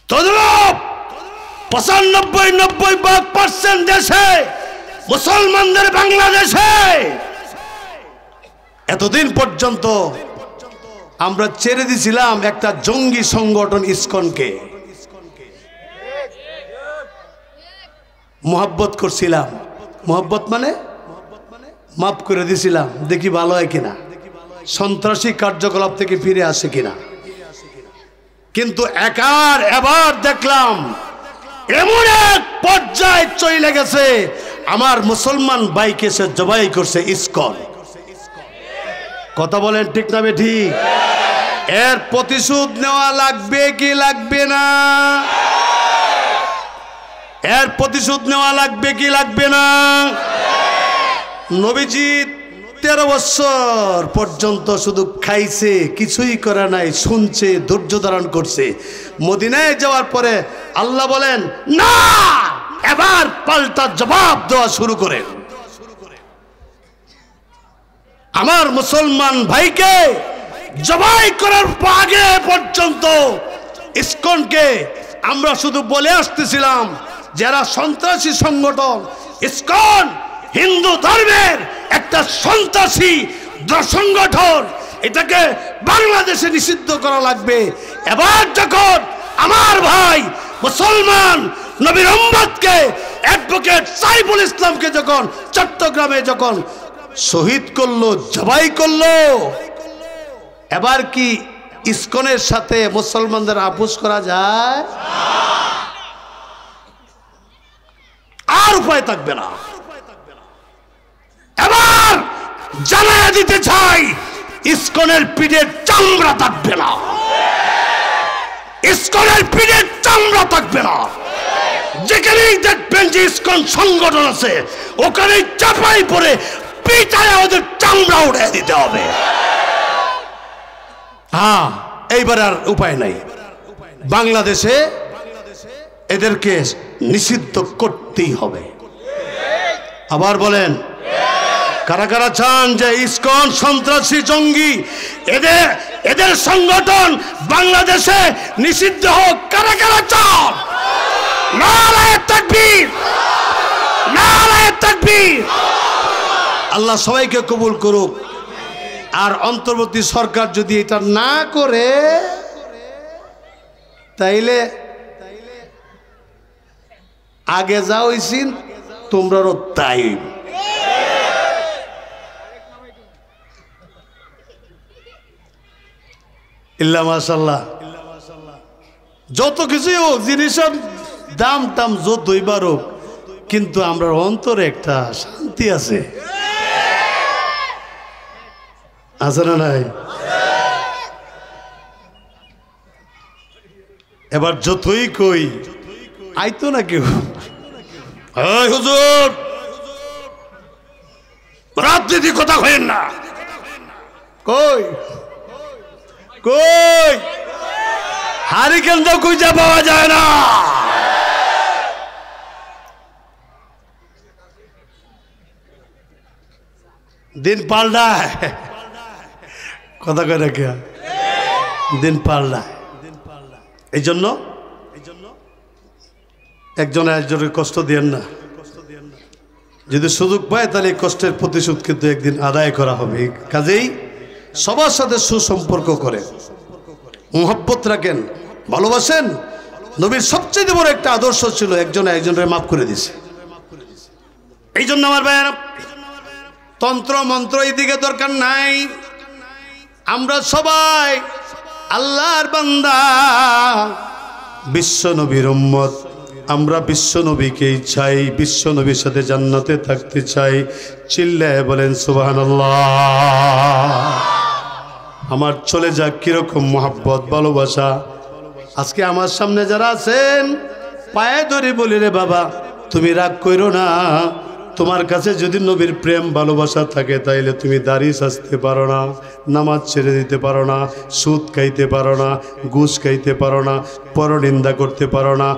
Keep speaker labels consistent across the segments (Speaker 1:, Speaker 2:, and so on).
Speaker 1: তদ্রূপ 95-90% দেশে মুসলমানদের বাংলাদেশে এতদিন পর্যন্ত আমরা ছেড়ে দিয়েছিলাম একটা জঙ্গি সংগঠন ইসকনকে, মোহাব্বত করছিলাম। মোহাব্বত মানে মাফ করে দিছিলাম, দেখি ভালো হয় কিনা, সন্ত্রাসী কার্যকলাপ থেকে ফিরে আসে কিনা। কিন্তু এবার দেখলাম এমন এক পর্যায়ে চলে গেছে, আমার মুসলমান ভাইকে সে জবাই করছে ইসকন। কথা বলেন ঠিক না ঠিক? এর প্রতিশোধ নেওয়া লাগবে কি লাগবে না? এর প্রতিশোধ নেওয়া লাগবে কি লাগবে না? নবীজি 13 বছর পর্যন্ত শুধু খাইছে, কিছুই করে নাই, শুনছে, ধৈর্য ধারণ করছে। মদিনায় যাওয়ার পরে আল্লাহ বলেন না, এবার পাল্টা জবাব দেওয়া শুরু করেন। আমার মুসলমান ভাইকে জবাই করার আগে পর্যন্ত ইসকনকে আমরা শুধু বলে আসতেছিলাম, যারা সন্ত্রাসী সংগঠন, ইসকন হিন্দু ধর্মের একটা সন্ত্রাসী সংগঠন, এটাকে বাংলাদেশে নিষিদ্ধ করা লাগবে। এবার যখন আমার ভাই মুসলমান নবীর উম্মতকে, অ্যাডভোকেট সাইফুল ইসলামকে যখন চট্টগ্রামে যখন শহীদ করলো, জবাই করলো, এবার কি ইসকনের সাথে মুসলমানদের আপোষ করা যায়? আর উপায় থাকবে না। এবার জানায়া দিতে চাই, ইসকনের পিঠের চামড়া থাকবে না, ইসকনের পিঠের চামড়া থাকবে না। যেখানেই দেখবেন যে ইসকন সংগঠন আছে, ওখানেই চাপাই পড়ে পিটায় ওদের চামড়া উঠে দিতে হবে। হ্যাঁ, এইবার আর উপায় নাই। বাংলাদেশে এদেরকে নিষিদ্ধ করতেই হবে। আবার বলেন, কারা কারা চান যে ইসকন সন্ত্রাসী জঙ্গি, এদের সংগঠন বাংলাদেশে নিষিদ্ধ হোক? কারা কারা চান? নারায়ে তাকবীর, নারায়ে তাকবীর। আল্লাহ সবাইকে কবুল করুক। আর অন্তর্বর্তী সরকার যদি এটা না করে, তাইলে আগে যা হইছিন তোমরাও তাই। ইল্লা মাশাআল্লাহ। যত কিছুই হোক, জিনিসের দাম টাম যতই বাড়ুক, কিন্তু আমরা অন্তরে একটা শান্তি আছে, আছে না নাই? এবার যতই কই আইতো না কেউ, হুজুর রাজনীতি কথা কইেন না। কই কই হারিকেন তো খুঁজে পাওয়া যায় না। দিন পাল্টায়, কথা কয় না কে? দিন পাল্টায়। এই জন্য একজনের কষ্ট দিয়েন না। যদি সুযোগ পায় তাহলে এই কষ্টের প্রতিশোধ কিন্তু একদিন আদায় করা হবে। কাজেই সবার সাথে সুসম্পর্ক করে, মোহব্বত রাখেন, ভালোবাসেন। নবীর সবচেয়ে বড় একটা আদর্শ ছিল একজনের মাফ করে দিছে। এই জন্য আমার ভাইয়েরা, তন্ত্র মন্ত্র এদিকে দরকার নাই। আমরা সবাই আল্লাহর বান্দা, বিশ্ব নবীর উম্মত। আমরা বিশ্ব নবীকেই চাই, বিশ্ব নবীর সাথে জান্নাতে থাকতে চাই। চিল্লায় বলেন সুবহানাল্লাহ। আমার চলে যাক কিরকম মোহাব্বত, ভালোবাসা। আজকে আমার সামনে যারা আছেন, পায়ে ধরে বলি, রে বাবা তুমি রাগ কইরো না। তোমার কাছে যদি নবীর প্রেম ভালোবাসা থাকে, তাইলে তুমি দাড়ি সাজতে পারো না, নামাজ ছেড়ে দিতে পারো না, সুদ খাইতে পারো না, ঘুষ খাইতে পারো না, পরনিন্দা করতে পারো না,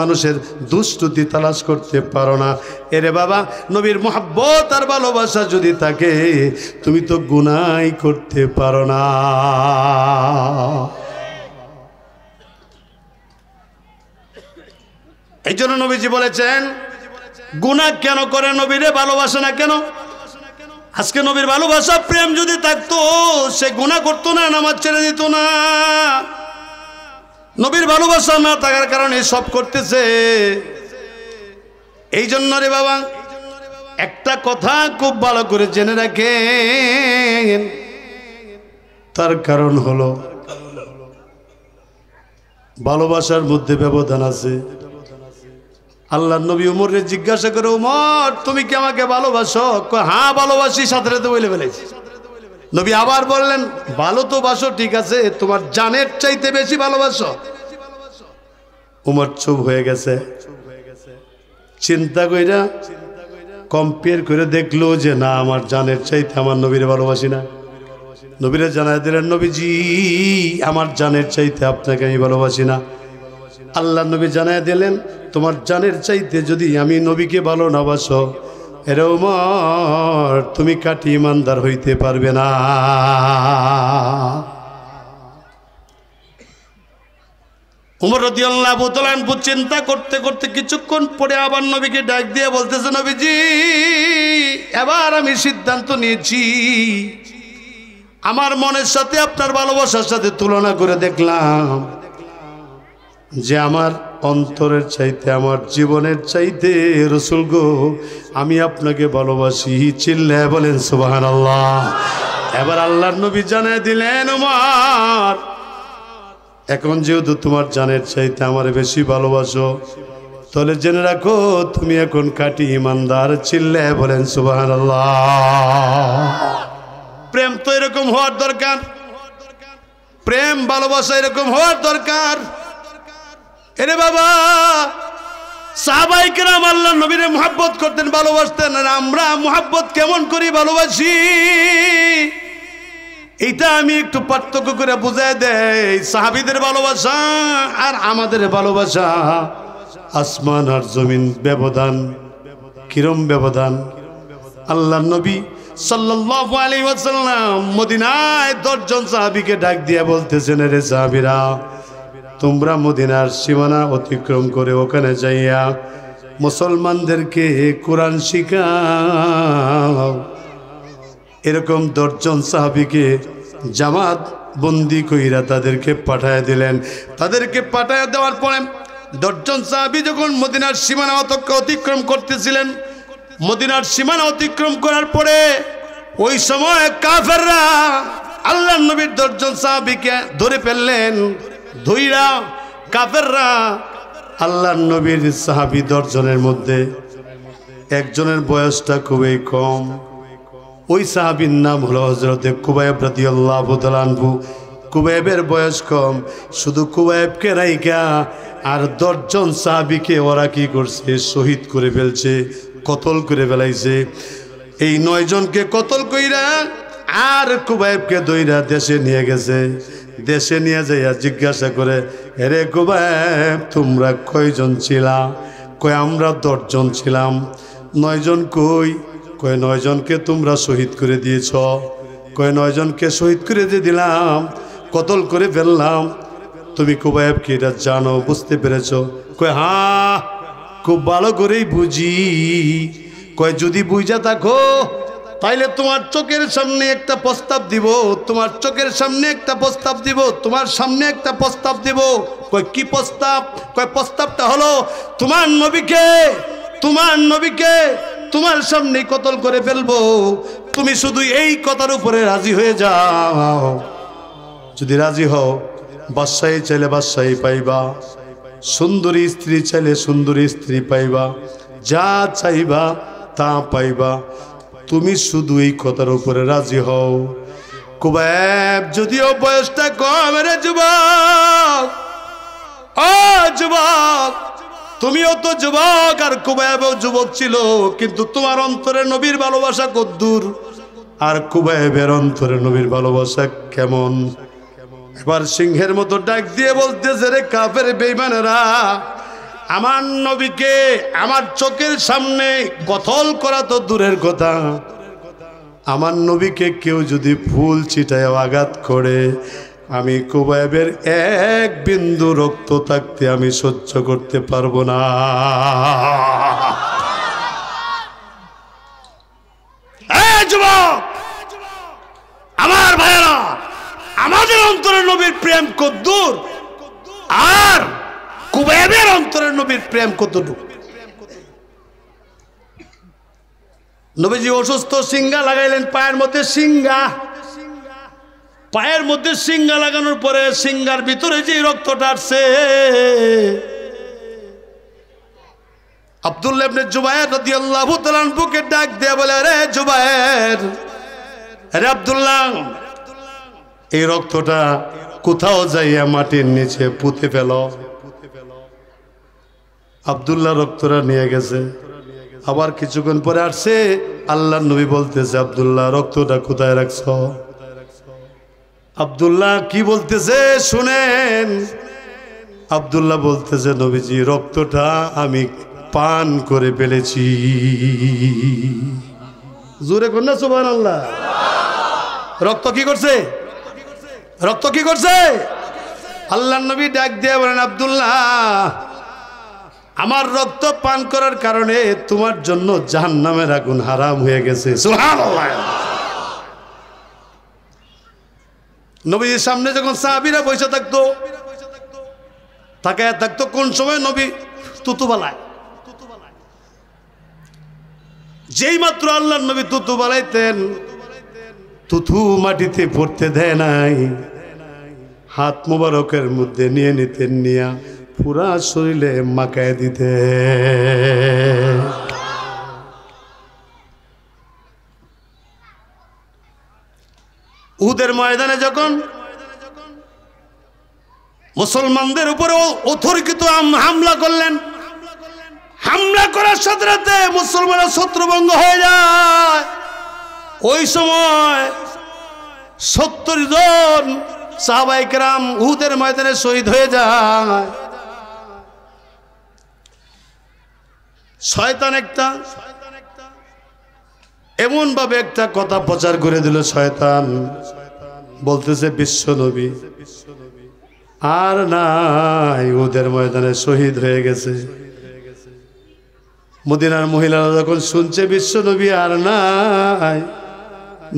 Speaker 1: মানুষের দুষ্কৃতি তালাশ করতে পারো না। এরে বাবা, নবীর মোহাব্বত আর ভালোবাসা যদি থাকে, তুমি তো গুনাহ করতে পারো না। এই জন্য নবীজি বলেছেন গুনাহ কেন করে, নবীরে ভালোবাসে না কেন? আজকে নবীর ভালোবাসা প্রেম যদি থাকতো সে গুনাহ করতো না, নামাজ ছেড়ে দিত না। নবীর ভালোবাসা না থাকার কারণে সব করতেছে। এই জন্য রে বাবা একটা কথা খুব ভালো করে জেনে রাখেন, তার কারণ হলো ভালোবাসার মধ্যে ব্যবধান আছে। আল্লাহ নবী উমরে জিজ্ঞাসা করে, উমর তুমি কি আমাকে ভালোবাসো? হ্যাঁ ভালোবাসি, সাথে সাথে বলে ফেলেছি। নবী আবার বললেন, ভালো তো বাসো ঠিক আছে, তোমার জানের চাইতে বেশি ভালোবাসো? উমর চুপ হয়ে গেছে, চিন্তা কইরা কম্পেয়ার করে দেখলো যে না, আমার জানের চাইতে আমার নবীরে ভালোবাসি না। নবীরে জানায় দিলেন, নবীজি আমার জানের চাইতে আপনাকে আমি ভালোবাসি না। আল্লাহ নবী জানায় দিলেন, তোমার জানের চাইতে যদি আমি নবীকে ভালো না বাসো, এরে উমর তুমি কাটি ইমানদার হইতে পারবে না। উমর রাদিয়াল্লাহু তাআলা আনহু চিন্তা করতে করতে কিছুক্ষণ পরে আবার নবীকে ডাক দিয়ে বলতেছে, নবীজি এবার আমি সিদ্ধান্ত নিয়েছি, আমার মনের সাথে আপনার ভালোবাসার সাথে তুলনা করে দেখলাম যে আমার অন্তরের চাইতে আমার জীবনের চাইতে রাসূল গো আমি আপনাকে ভালোবাসি। চিল্লায় বলেন সুবহানাল্লাহ। এবার আল্লাহর নবী জানিয়ে দিলেন, উমর এখন যেহেতু তোমার জানের চাইতে আমার বেশি ভালোবাসো, তাহলে জেনে রাখো তুমি এখন কাটি ইমানদার। চিল্লায় বলেন সুবহানাল্লাহ। প্রেম তো এরকম হওয়ার দরকার, প্রেম ভালোবাসা এরকম হওয়ার দরকার। এরে বাবা সাহাবায়ে কেরাম আল্লাহর নবীরে মুহাব্বত করতেন, ভালোবাসতেন, আর আমরা মুহাব্বত কেমন করি ভালোবাসি এইটা আমি একটু পার্থক্য করে বুঝাই দেই। সাহাবীদের ভালোবাসা আর আমাদের ভালোবাসা আসমান আর জমিন ব্যবধান। কিরম ব্যবধান? আল্লাহর নবী সাল্লাল্লাহু আলাইহি ওয়াসাল্লাম মদিনায় 10 জন সাহাবীকে ডাক দিয়ে বলতেছেন, রে সাহাবীরা তোমরা মদিনার সীমানা অতিক্রম করে ওখানে যাইয়া মুসলমানদেরকে কোরআন শিখাও। এরকম 10 জন সাহাবীকে জামাত বন্দি কইরা তাদেরকে পাঠায় দিলেন। তাদেরকে পাঠায় দেওয়ার পরে 10 জন সাহাবী যখন মদিনার সীমানা অতিক্রম করতেছিলেন, মদিনার সীমানা অতিক্রম করার পরে ওই সময় কাফেররা আল্লাহর নবীর 10 জন সাহাবীকে ধরে ফেললেন। ধইরা কাফেররা আল্লাহর নবীর সাহাবী 10 জনের মধ্যে একজনের বয়সটা খুবই কম। ওই সাহাবীর নাম হলো হযরতে কুবাইব রাদিয়াল্লাহু তাআলা আনহু। কুবাইবের বয়স কম, শুধু কুবাইবকে রাইখা আর 10 জন সাহাবীকে ওরা কি করছে? শহীদ করে ফেলছে, কতল করে ফেলাইছে। এই 9 জনকে কতল কইরা আর কুবাইবকে দইরা দেশে নিয়ে গেছে। দেশে নিয়ে যাইয়া জিজ্ঞাসা করে, রে কুবাইব তোমরা কয়জন ছিলা? কয় আমরা 10 জন ছিলাম। 9 জন কই? কয় 9 জনকে তোমরা শহীদ করে দিয়েছ। কয় 9 জনকে শহীদ করে দিয়ে দিলাম, কতল করে ফেললাম। তুমি কুবাইব কি এটা জানো, বুঝতে পেরেছ? কয় হ্যাঁ খুব ভালো করেই বুঝি। কয় যদি বুঝা থাকো তাইলে তোমার চোখের সামনে একটা প্রস্তাব দিব, তোমার চোখের সামনে একটা প্রস্তাব দিব, তোমার সামনে একটা প্রস্তাব দিব। কয় কি প্রস্তাব? কয় প্রস্তাবটা হলো তোমার নবীকে তোমার সামনে কতল করে ফেলবো, তুমি শুধু এই কথার উপরে রাজি হয়ে যাও। যদি রাজি হও বাদশাহী চাইলে বাদশাহী পাইবা, সুন্দরী স্ত্রী চাইলে সুন্দরী স্ত্রী পাইবা, যা চাইবা তা পাইবা, তুমি শুধু এই কথার উপরে রাজি হও। কুবাইব যদিও বয়সটা কম, রে যুবক, ও যুবক তুমিও তো যুবক আর কুবাইবও যুবক ছিল, কিন্তু তোমার অন্তরে নবীর ভালোবাসা কদ্দূর আর কুবাইবের অন্তরে নবীর ভালোবাসা কেমন? এবার সিংহের মতো ডাক দিয়ে বলতেছে, রে কাফের বেঈমানেরা, আমার নবীকে আমার চোখের সামনে কতল করা তো দূরের কথা, আমার নবীকে কেউ যদি ফুল ছিটায় আঘাত করে, আমি কুবাইবের এক বিন্দু রক্ত থাকতে আমি সহ্য করতে পারবো না। যুবক আমার ভাইয়েরা, আমাদের অন্তরে নবীর প্রেম কদ্দুর আর কুবাইবের অন্তরে নবীর প্রেম কতটুকু। নবীজি অসুস্থ, সিঙ্গা লাগাইলেন পায়ের মধ্যে, সিঙ্গা পায়ের মধ্যে সিঙ্গা লাগানোর পরে সিঙ্গার ভিতরে যে রক্তটা আসছে, আব্দুল্লাহ ইবনে জুবায়ের রাদিয়াল্লাহু তাআলা বুকে ডাক দিয়ে বলে, রে জুবায়ের, আরে আব্দুল্লাহ, এই রক্তটা কোথাও যাইয়া মাটির নিচে পুঁতে ফেল। আব্দুল্লাহ রক্তটা নিয়ে গেছে। আবার কিছুক্ষণ পরে আসছে, আল্লাহর নবী বলতেছে, আব্দুল্লাহ রক্তটা কোথায় রাখছ? আব্দুল্লাহ কি বলতেছে শুনেন। আব্দুল্লাহ বলতেছে, নবীজি রক্তটা আমি পান করে ফেলেছি। জোরে কন্যা সুবহানাল্লাহ। রক্ত কি করছে? রক্ত কি করছে? আল্লাহর নবী ডাক দিয়ে বলেন, আব্দুল্লাহ, আমার রক্ত পান করার কারণে তোমার জন্য জাহান্নামের আগুন হারাম হয়ে গেছে। সুবহানাল্লাহ। নবীর সামনে যখন সাহাবীরা বসে থাকতো, তাকায় থাকতো, কোন সময় নবী তুতুবালায়, যেই মাত্র আল্লাহর নবী তুতু বালাইতেন, তুতু মাটিতে পড়তে দেয় নাই, হাত মুবারকের মধ্যে নিয়ে নিতেন, নিয়া পুরা শরীরে মাখায় দিতে। উহুদের ময়দানে যখন মুসলমানদের উপরে অতর্কিত হামলা করলেন, হামলা করার সাথে সাথে মুসলমানের ছত্রভঙ্গ হয়ে যায়। ওই সময় 70 জন সাহাবায়ে কেরাম উহুদের ময়দানে শহীদ হয়ে যায়। শয়তান একটা এমন ভাবে একটা কথা প্রচার করে দিল, শয়তান বলতেছে বিশ্ব নবী আর নাই, উহুদের ময়দানে শহীদ হয়ে গেছে। মদিনার মহিলারা যখন শুনছে বিশ্ব নবী আর নাই,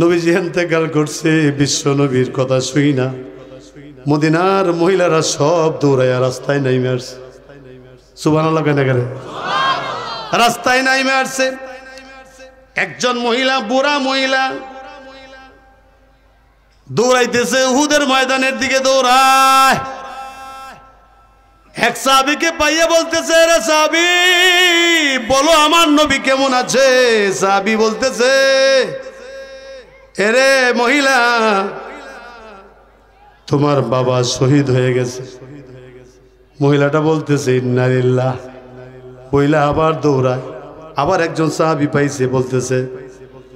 Speaker 1: নবীজি ইন্তেকাল করছে, বিশ্ব নবীর কথা শুই না, মদিনার মহিলারা সব দৌড়াইয়া রাস্তায় নাইমে আসছে। সুবহানাল্লাহ কেন করে? রাস্তায় নাইমে আসছে। একজন মহিলা, বুড়া মহিলা দৌড়াইতেছে, উহুদের ময়দানের দিকে দৌড়ায়। এক সাহাবীকে পাইয়া বলতেছে, রে সাহাবী, বলো আমার নবী কেমন আছে? সাহাবী বলতেছে, এরে মহিলা, তোমার বাবা শহীদ হয়ে গেছে। মহিলাটা বলতেছে, ইন্না লিল্লাহ। মহিলা আবার দৌড়ায়। আবার একজন সাহাবী পাইছে, বলতেছে,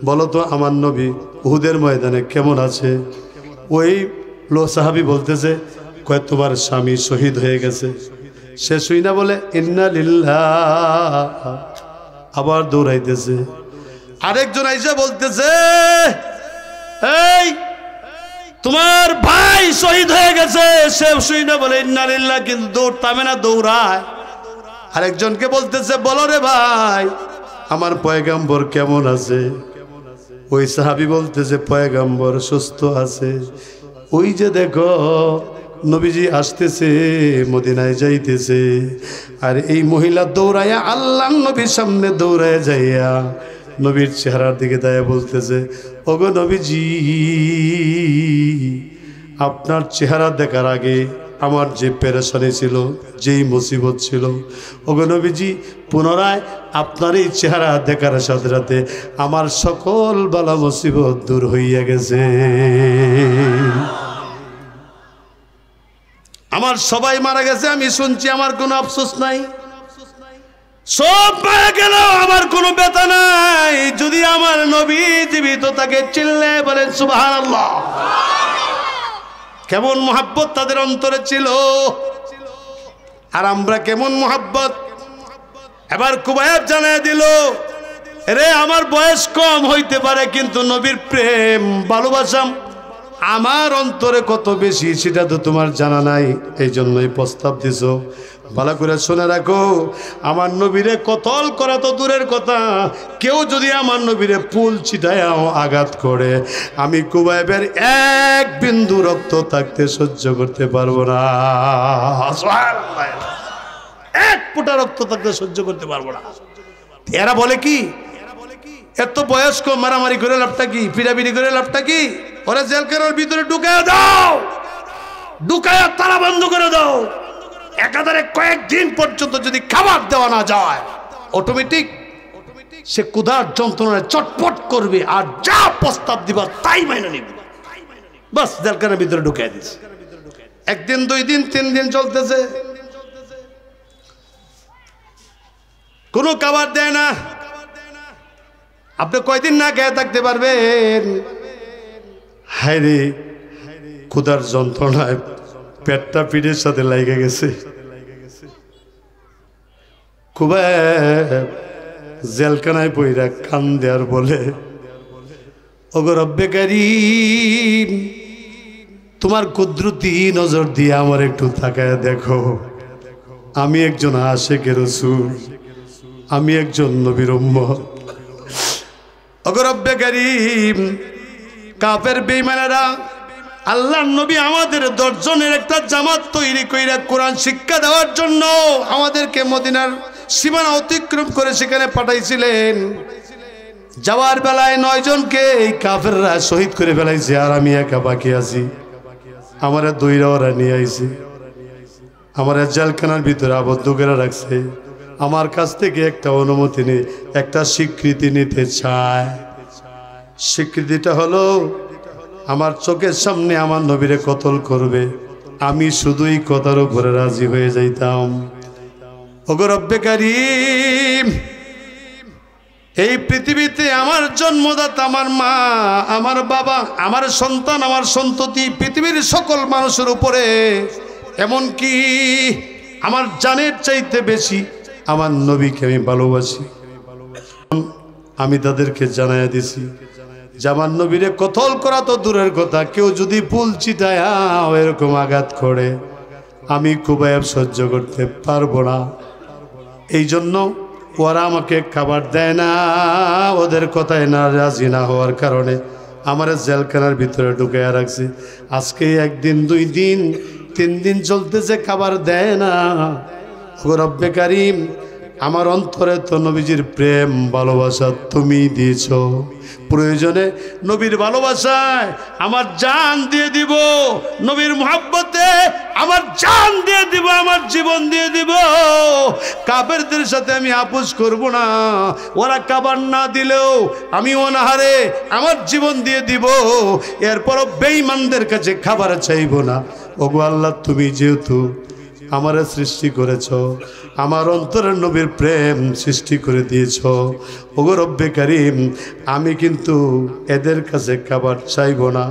Speaker 1: বলো তো আমার নবী উহুদের ময়দানে কেমন আছে? ওই সাহাবী বলতেছে, কয় তোমার স্বামী শহীদ হয়ে গেছে। সে শুই না বলে ইন্না লিল্লাহ, আবার দৌড়াইতেছে। আরেকজন আইসা বলতেছে, এই তোমার ভাই শহীদ হয়ে গেছে। সে শুই না বলে ইন্না লিল্লাহ, কিন্তু দৌড় থামে না, দৌড়ায়। আরেকজনকে বলতেছে, বলো রে ভাই আমার পয়গম্বর কেমন আছে? ওই সাহাবী বলতেছে, পয়গম্বর সুস্থ আছে। ওই যে দেখো নবীজি আসতেছে, মদিনায় যাইতেছে। আর এই মহিলা দৌড়াইয়া আল্লাহ নবীর সামনে দৌড়াইয়া যাইয়া নবীর চেহারার দিকে দাঁড়িয়ে বলতেছে, ওগো নবীজি, আপনার চেহারা দেখার আগে আমার যে পেরেশানি ছিল, যেই মুসিবত ছিল, ওগো নবীজি পুনরায় আপনার এই চেহারা দেখার সাথে সাথে আমার সকল বালা মুসিবত দূর হইয়া গেছে। আমার সবাই মারা গেছে, আমি শুনছি, আমার কোনো আফসোস নাই। সব মারা গেল, আমার কোনো ব্যথা নাই। যদি আমার নবী জীবিত তাকে চিল্লে বলেন সুবহানাল্লাহ। কেমন মোহাব্বত তাদের অন্তরে ছিল, আর আমরা কেমন মোহাব্বত। এবার কুবাইব জানায় দিল, রে আমার বয়স কম হইতে পারে, কিন্তু নবীর প্রেম ভালোবাসা আমার অন্তরে কত বেশি সেটা তো তোমার জানা নাই, এই জন্যই প্রস্তাব দিছো। ভালো করে শুনে রাখো, আমার নবীরে কতল করা তো দূরের কথা, কেউ যদি আমার নবীরে পুল ছিটায় আঘাত করে, আমি কুবাইবের এক বিন্দু রক্ত থাকতে সহ্য করতে পারবো না। এক ফোঁটা রক্ত থাকতে সহ্য করতে পারবো না। এরা বলে কি, এত বয়স্ক মারামারি করে লাভটা কি, পিড়াপিড়ি করে লাভটা কি? ওরা জেলখানার ভিতরে ঢুকায় দাও, ঢুকায় তালা বন্ধ করে দাও। একাধারে কয়েকদিন পর্যন্ত যদি খাবার দেওয়া না যায়, অটোমেটিক সে ক্ষুধার যন্ত্রণায় চটপট করবে, আর যা প্রস্তাব দিবা তাই মাইনে নিবে। বাস জেলখানার ভিতরে ঢুকায় দিচ্ছে। একদিন, 2 দিন, 3 দিন চলতেছে, কোনো খাবার দেয় না। আপনি কয়দিন না খেয়ে থাকতে পারবেন? হায় রে, ক্ষুধার যন্ত্রণায় পেটটা পিঠের সাথে লাগে গেছে। খুবই জেলখানায় বইরা কান দেয়ার বলে, ওগো রব্বে কারীম, তোমার কুদরতি নজর দিয়ে আমার একটু তাকায় দেখো, আমি একজন আশিকে রাসূল, আমি একজন নবীর উম্মত। ওগো রব্বে কারীম, কাফের বেঈমানেরা আল্লাহর নবী আমাদের 10 জনের একটা জামাত তৈরি কইরা কোরআন শিক্ষা দেওয়ার জন্য আমাদেরকে মদিনার সীমানা অতিক্রম করে সেখানে পাঠাইছিলেন। যাওয়ার বেলায় 9 জনকে এই কাফেররা শহীদ করে ফেলাইছে, আর আমি একা বাকি আছি। আমারে দইরা ওরা নিয়ে আইছে, আমার জেলখানার ভিতরে আবদ্ধ করে রাখছে। আমার কাছ থেকে একটা অনুমতি নেই, একটা স্বীকৃতি নিতে চায়। স্বীকৃতিটা হলো আমার চোখের সামনে আমার নবীরে কতল করবে, আমি শুধুই কথার উপরে রাজি হয়ে যাইতাম। ওগো রব্বে কারীম, এই পৃথিবীতে আমার জন্মদাতা, আমার মা, আমার বাবা, আমার সন্তান, আমার সন্ততি, পৃথিবীর সকল মানুষের উপরে, এমনকি আমার জানের চাইতে বেশি আমার নবীকে আমি ভালোবাসি। আমি তাদেরকে জানাইয়া দিছি যে আমার নবীরে কতল করা তো দূরের কথা, কেউ যদি পুল চিটায় এরকম আঘাত করে, আমি কুবায়েব সহ্য করতে পারবো না। এই জন্য ওরা আমাকে খাবার দেয় না, ওদের কথায় না রাজি না হওয়ার কারণে আমার জেলখানার ভিতরে ঢুকাইয়া রাখছে। আজকে 1 দিন, 2 দিন, 3 দিন চলতেছে, খাবার দেয় না। ওগো রব্বে কারীম, আমার অন্তরে তো নবীজির প্রেম ভালোবাসা তুমি দিয়েছ, প্রয়োজনে নবীর ভালোবাসায় আমার জান দিয়ে দিব, নবীর মুহাব্বতে আমার জান দিয়ে দিব, আমার জীবন দিয়ে দিব। কাফেরদের সাথে আমি আপোষ করব না, ওরা খাবার না দিলেও আমি অনাহারে আমার জীবন দিয়ে দিব। এরপরও বেঈমানদের কাছে খাবার চাইব না। ওগো আল্লাহ, তুমি যেহেতু আমারে সৃষ্টি করেছ, আমার অন্তরের নবীর প্রেম সৃষ্টি করে দিয়েছ, ওগো রব্বে কারীম, আমি কিন্তু এদের কাছে খাবার চাইব না,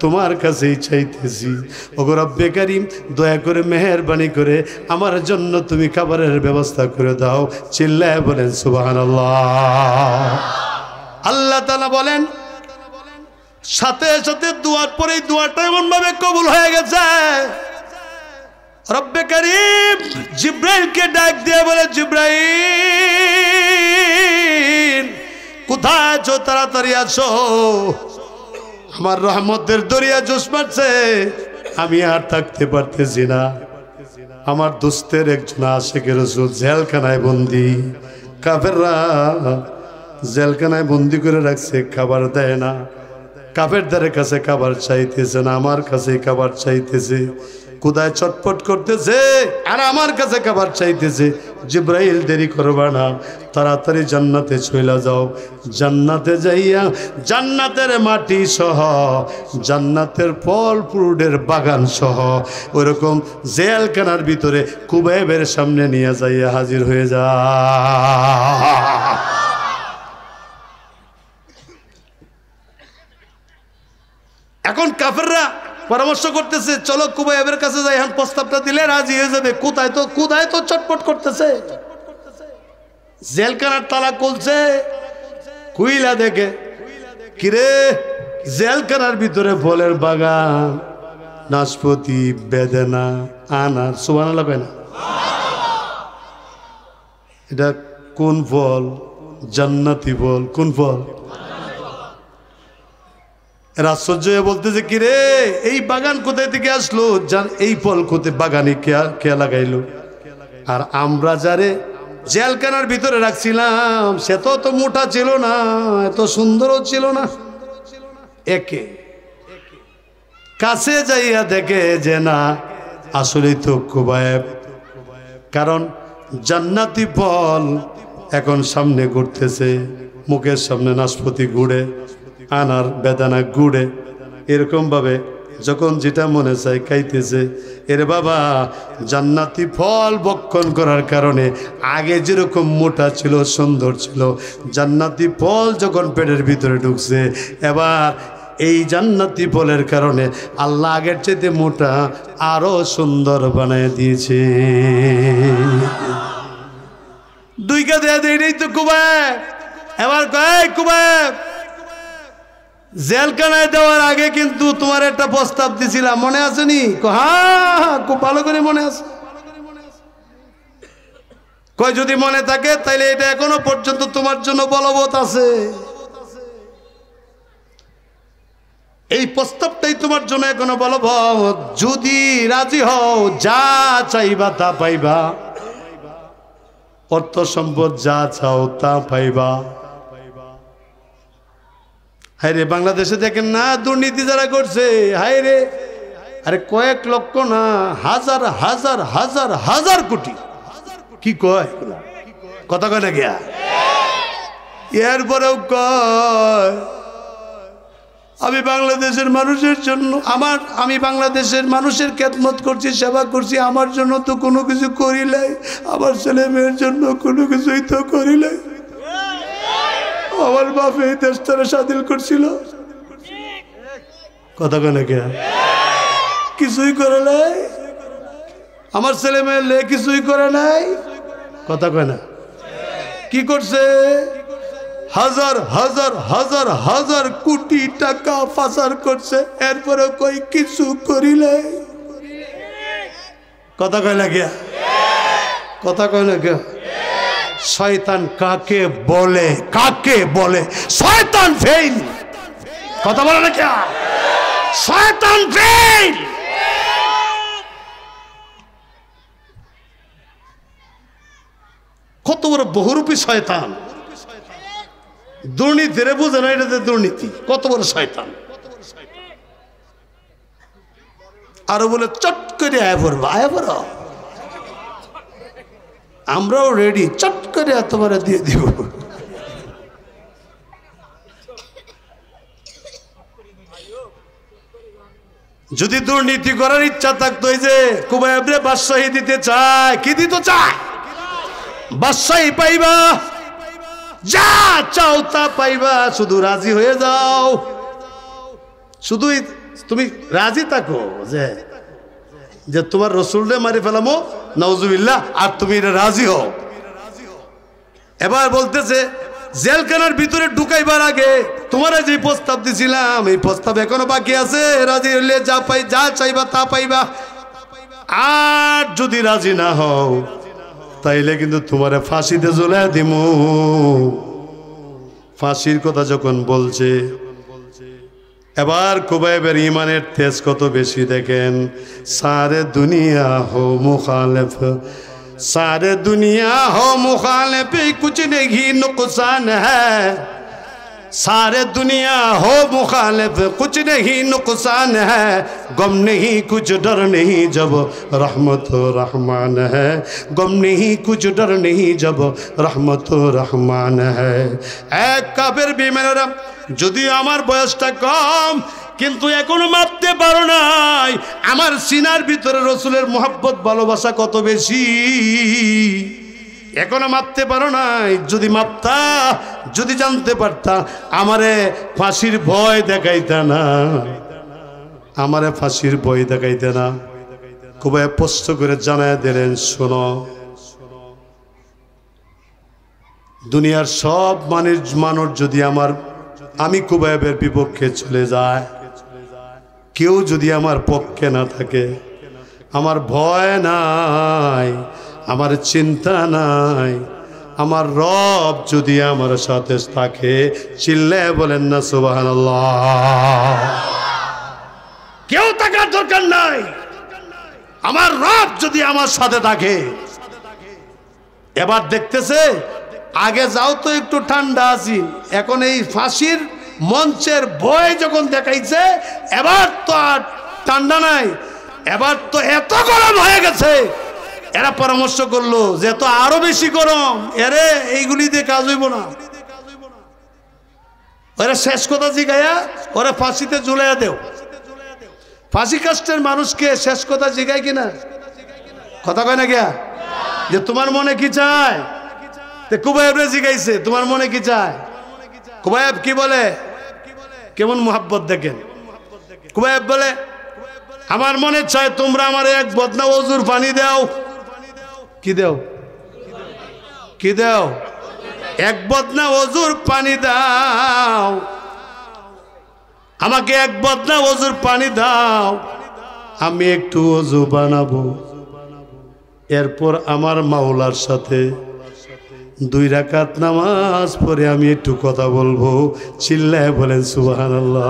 Speaker 1: তোমার কাছেই চাইতেছি। ওগো রব্বে কারীম, দয়া করে মেহেরবানি করে আমার জন্য তুমি খাবারের ব্যবস্থা করে দাও। চিল্লায় বলেন সুবহানাল্লাহ। আল্লাহ তাআলা বলেন, সাথে সাথে দুয়ার পরেই দুয়াটা এমন ভাবে কবুল হয়ে গেছে। রব্বে কারীম জিব্রাইলকে ডাক দিয়ে বলে, জিব্রাইল কোথায় আছো? তাড়াতাড়ি আসো, আমার রহমতের দরিয়া জোশ মারছে, আমি আর থাকতে পারতেছি না। আমার দোস্তের একজন আশিকে রাসূল জেলখানায় বন্দি, কাফেররা জেলখানায় বন্দি করে রাখছে, খাবার দেয় না। কাফেরদের কাছে খাবার চাইতেছে না, আমার কাছে খাবার চাইতেছে, কোথায় চটপট করতেছে, আর আমার কাছে খাবার চাইতেছে। জিব্রাইল দেরি করবা না, তাড়াতাড়ি জান্নাতে চলে যাও। জান্নাতে যাইয়া জান্নাতের মাটি সহ, জান্নাতের ফল ফ্রুটের বাগান সহ ওইরকম জেলখানার ভিতরে কুবাইবের সামনে নিয়ে যাইয়া হাজির হয়ে যা। এখন কাফেররা পরামর্শ করতেছে, চলো কুবাইবের কাছে যাই, এখন প্রস্তাবটা দিলে রাজি হয়ে যাবে। কোথায় তো চটপট করতেছে, জেলখানার তালা খুলছে, খুইলা দেখে, কিরে জেলখানার ভিতরে ফলের বাগান, নাশপাতি, বেদানা, আনার, সুবহানাল্লাহ কয় না? এটা কোন ফল? জান্নাতি ফল। কোন ফল? এরা আশ্চর্য হয়ে বলতেছে, কি রে এই বাগান কোথায় থেকে আসলো? এই ফল কোথায় বাগানে কে লাগাইলো? আর আমরা যারে জেলখানার ভিতরে রাখছিলাম সে তো অত মোটা ছিল না, এত সুন্দরও ছিল না। একে কাছে যাইয়া দেখে যে না, আসলেই তো কুবায়েব। কারণ জান্নাতি ফল এখন সামনে ঘুরতেছে, মুখের সামনে নাশপাতি ঘুরে, আনার, বেদানা ঘুরে, এরকম ভাবে যখন যেটা মনে চায় খাইতেছে। এর বাবা, জান্নাতি ফল ভক্ষণ করার কারণে আগে যেরকম মোটা ছিল, সুন্দর ছিল, জান্নাতি ফল যখন পেটের ভিতরে ঢুকছে, এবার এই জান্নাতি ফলের কারণে আল্লাহ আগের চাইতে মোটা আরো সুন্দর বানায় দিয়েছে। দুইকা দেয়া দেয় তো কুবায়েব। এবার কয় কুবায়েব, জেলখানায় দেওয়ার আগে কিন্তু তোমার একটা প্রস্তাব দিছিলাম, মনে আছে নি? হ্যাঁ, খুব ভালো করে মনে আছে। কয় যদি মনে থাকে তাইলে এটা এখনো পর্যন্ত তোমার জন্য বলবৎ আছে। এই প্রস্তাবটাই তোমার জন্য এখনো বলবৎ। যদি রাজি হও, যা চাইবা তা পাইবা, অর্থ সম্পদ যা চাও তা পাইবা। হায় রে, বাংলাদেশে দেখেন না দুর্নীতি যারা করছে, হায় রে, আরে কয়েক লক্ষ না, হাজার হাজার হাজার হাজার কোটি। কি কয় কথা কয় না গিয়া? এরপরেও কয় আমি বাংলাদেশের মানুষের জন্য, আমি বাংলাদেশের মানুষের খেদমত করছি, সেবা করছি, আমার জন্য তো কোনো কিছু করি নাই, আমার ছেলে মেয়ের জন্য কোনো কিছুই তো করি নাই। আমার বাপ এই দেশটারে স্বাধীন করছিল, কথা কয় না কে? কিছুই করে নাই। আমার ছেলে মেয়ে কিছুই করে নাই, কথা কয় না? কি করছে? হাজার হাজার হাজার হাজার কোটি টাকা পাচার করছে, এরপরে কই কিছু করি নাই, কথা কয় না কে? কথা কয় না কে? শয়তান কাকে বলে? কাকে বলে? শয়তান ফেল, কথা বলে না কে? শয়তান ফেল। কত বড় বহুরূপী শয়তান। দুর্নীতি রে বুঝে না, এটাতে দুর্নীতি, কত বড় শয়তান। আরো বলে চট করে আয় পড়বো, আয় পড়ো, আমরাও রেডি, চট করে তোমার দিয়ে দিব। যদি দুর্নীতি করার ইচ্ছা থাকতো, এই যে কুবায়েবরে বাদশাহী দিতে চায়, কি দিতে চায়? বাদশাহী পাইবা, যা চাও তা পাইবা, শুধু রাজি হয়ে যাও। শুধু তুমি রাজি থাকো যে তোমার রসুলরে মারি ফেলামো, নাউজুবিল্লাহ, আর তুমি এটা রাজি হও। এবার বলতেছে জেলখানার ভিতরে ঢুকাইবার আগে তোমার যে প্রস্তাব দিছিলাম, এই প্রস্তাব এখনো বাকি আছে। রাজি হইলে যা চাইবা তা পাইবা। আর যদি রাজি না হও তাইলে কিন্তু তোমারে ফাঁসিতে ঝুলাইয়া দিমু। ফাঁসির কথা যখন বলছে, এবার কুবায়েবের ইমানের তেজ কত বেশি দেখেন। সারে দুনিয়া হো মুখালেফ, सारे दुनिया हो मुखालिफ, कुछ नहीं नुकसान है। सारे दुनिया हो मुखालिफ, कुछ नहीं नुकसान है। गम नहीं कुछ डर नहीं जब रहमत रहमान है। गम नहीं कुछ डर नहीं जब रहमत रहमान है। एक काफिर भी मेरा যদিও আমার বয়সটা কম, কিন্তু এখনো মাপতে পারো নাই আমার সিনার ভিতরে রসুলের মোহাব্বত ভালোবাসা কত বেশি। এখনো মাপতে পারো নাই। যদি মাপতা, যদি জানতে পারতা, আমারে ফাঁসির ভয় দেখাইতা না, আমারে ফাঁসির ভয় দেখাইতে না। খুবই স্পষ্ট করে জানায় দিলেন, শোনো, দুনিয়ার সব মানুষ যদি আমার আমি কুবাইবের বিপক্ষে চলে যাই, কেউ যদি আমার পক্ষে না থাকে, আমার ভয় নাই, আমার চিন্তা নাই, আমার রব যদি আমার সাথে থাকে, চিল্লায় বলেন না সুবহানাল্লাহ। কেউ থাকার দরকার নাই, আমার রব যদি আমার সাথে থাকে। এবার দেখতেছে আগে যাও তো একটু ঠান্ডা আছি, এখন এই ফাঁসির মঞ্চের ভয় যখন দেখাইছে এবার তো আর ঠান্ডা নাই, এবার তো এত গরম হয়ে গেছে। এরা পরামর্শ করলো যে তো আরো বেশি গরম, এরে এইগুলি দিয়ে কাজ হইব না। ওরা শেষ কথা জিগাইয়া ওরা ফাঁসিতে ঝুলাইয়া দেও। ফাঁসি কাস্টের মানুষকে শেষ কথা জিগায় কিনা? কথা কয় না গিয়া যে তোমার মনে কি চায়? কুবাইব জিগাইছে তোমার মনে কি চায়? কুবাইব কি বলে? কেমন মোহাব্বত দেখেন। কুবাইব বলে আমার মনে চায় তোমরা আমার এক বদনা ওজুর পানি দাও। কি দাও? কি দাও? এক বদনা ওজুর পানি দাও, আমাকে এক বদনা ওজুর পানি দাও, আমি একটু ওজু বানাবো, এরপর আমার মাওলার সাথে 2 রাকাত নামাজ পড়ে আমি একটু কথা বলবো। চিল্লায় বলেন সুবহানাল্লাহ।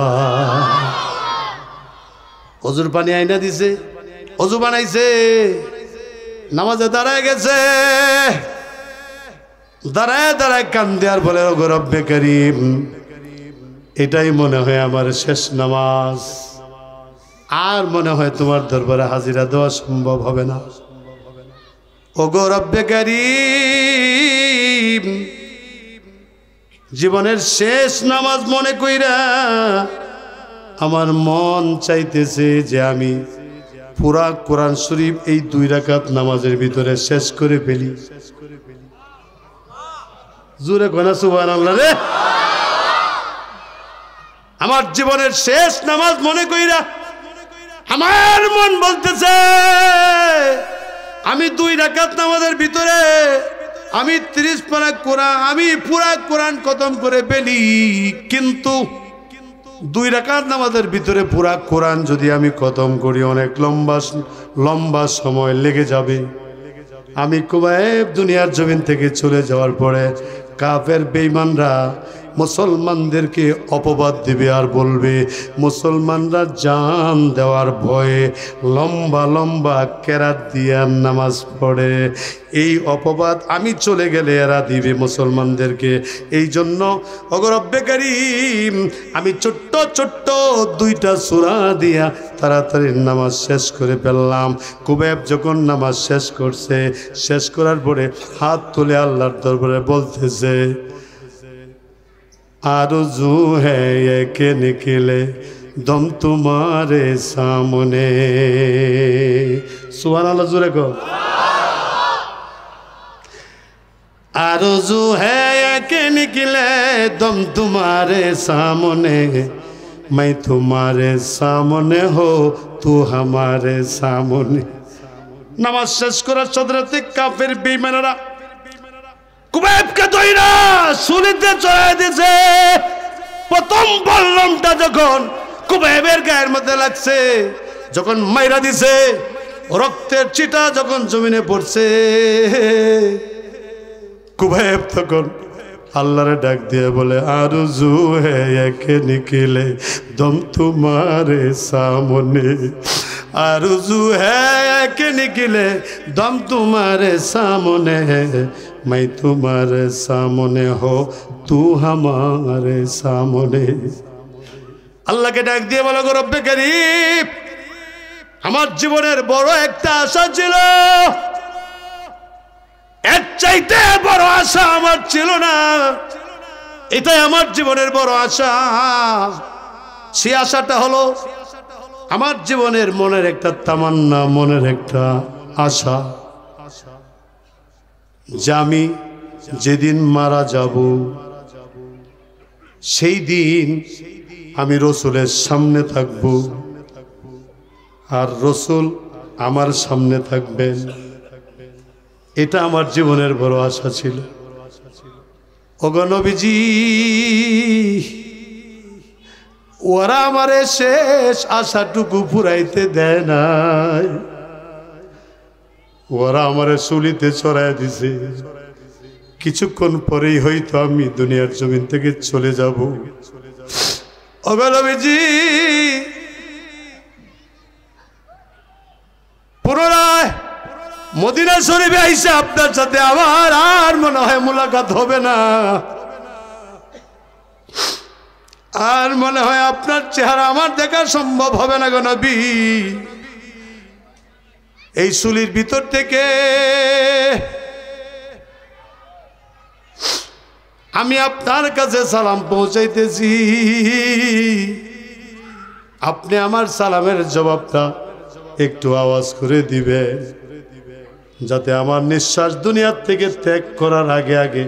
Speaker 1: ওজুর পানি আইনা দিছে, ওজু বানাইছে, নামাজে দাঁড়ায় গেছে, দাঁড়ায় দাঁড়ায় কান্দে আর বলে ওগো রব্বে করিম, এটাই মনে হয় আমার শেষ নামাজ, আর মনে হয় তোমার দরবারে হাজিরা দেওয়া সম্ভব হবে না। ওগো রব্বে করিম, জীবনের শেষ নামাজ মনে কইরা আমার মন চাইতেছে যে আমি পুরা কোরআন শরীফ এই 2 রাকাত নামাজের ভিতরে শেষ করে ফেলি। জোরে কনা সুবহানাল্লাহ রে। আমার জীবনের শেষ নামাজ মনে কইরা আমার মন বলতেছে আমি 2 রাকাত নামাজের ভিতরে আমি 30 পারা কোরআন, আমি পুরা কোরআন খতম করে ফেলি, কিন্তু 2 রাকাত নামাজের ভিতরে পুরা কোরআন যদি আমি খতম করি অনেক লম্বা সময় লেগে যাবে। আমি কুবাইব দুনিয়ার জমিন থেকে চলে যাওয়ার পরে কাফের বেঈমানরা মুসলমানদেরকে অপবাদ দিবে আর বলবে মুসলমানরা জান দেওয়ার ভয়ে লম্বা লম্বা কেরাত দিয়ে নামাজ পড়ে। এই অপবাদ আমি চলে গেলে এরা দিবে মুসলমানদেরকে। এই জন্য ওগো রব্বে কারীম, আমি ছোট্ট ছোট্ট 2টা সূরা দিয়া তাড়াতাড়ি নামাজ শেষ করে ফেললাম। কুবাইব যখন নামাজ শেষ করছে, শেষ করার পরে হাত তুলে আল্লাহর দরবারে বলতেছে आरज़ू है ये कि निकले दम तुम्हारे सामने। सुभान अल्लाह जोरे को। आरज़ू है ये कि निकले दम तुम्हारे सामने, मैं तुम्हारे सामने हो तू हमारे सामने। नमाज शेष करार साथे काफिर बेईमानेरा কুবাইবকে দইরা সুলিতে চড়াই দিয়েছে। প্রথম বল্লমটা যখন কুবাইবের গায়ের মধ্যে লাগছে, যখন মাইরা দিছে, রক্তের চিটা যখন জমিনে পড়ছে, কুবাইব তখন আল্লাহরে ডাক দিয়ে বলে আরজু হে একে নিকলে দম তোমারে সামনে, आरज़ू है कि निकले दम तुम्हारे सामने, मैं तुम्हारे सामने हो तू हमारे सामने। अल्लाह के डाक दिए बोलो रब्बे करीम, আমার জীবনের বড় একটা আশা ছিল, এর চাইতে বড় আশা আমার ছিল না। এটাই আমার জীবনের বড় আশা। সেই আশাটা হলো আমার জীবনের মনের একটা তামান্না, মনের একটা আশা, যে আমি যেদিন মারা যাব সেই দিন আমি রসুলের সামনে থাকব, আর রসুল আমার সামনে থাকবেন। এটা আমার জীবনের বড় আশা ছিল। ওগো নবীজি, ওরা আমারে শেষ আশাটুকু পুরাইতে দেয় নাই, ওরা আমারে সুলিতে চড়াই দিছে। কিছুক্ষণ পরেই হয়তো আমি দুনিয়ার জমিন থেকে চলে যাব। অবেলবিজি পুনরায় মদিনা শরীফে আইসা আপনার সাথে আমার আর মনে হয় মুলাকাত হবে না, আর মনে হয় আপনার চেহারা আমার দেখা সম্ভব হবে না গো নবী। এই সুলির ভিতর থেকে আমি আপনার কাছে সালাম পৌঁছাইতেছি, আপনি আমার সালামের জবাবটা একটু আওয়াজ করে দিবেন, যাতে আমার নিঃশ্বাস দুনিয়ার থেকে ত্যাগ করার আগে আগে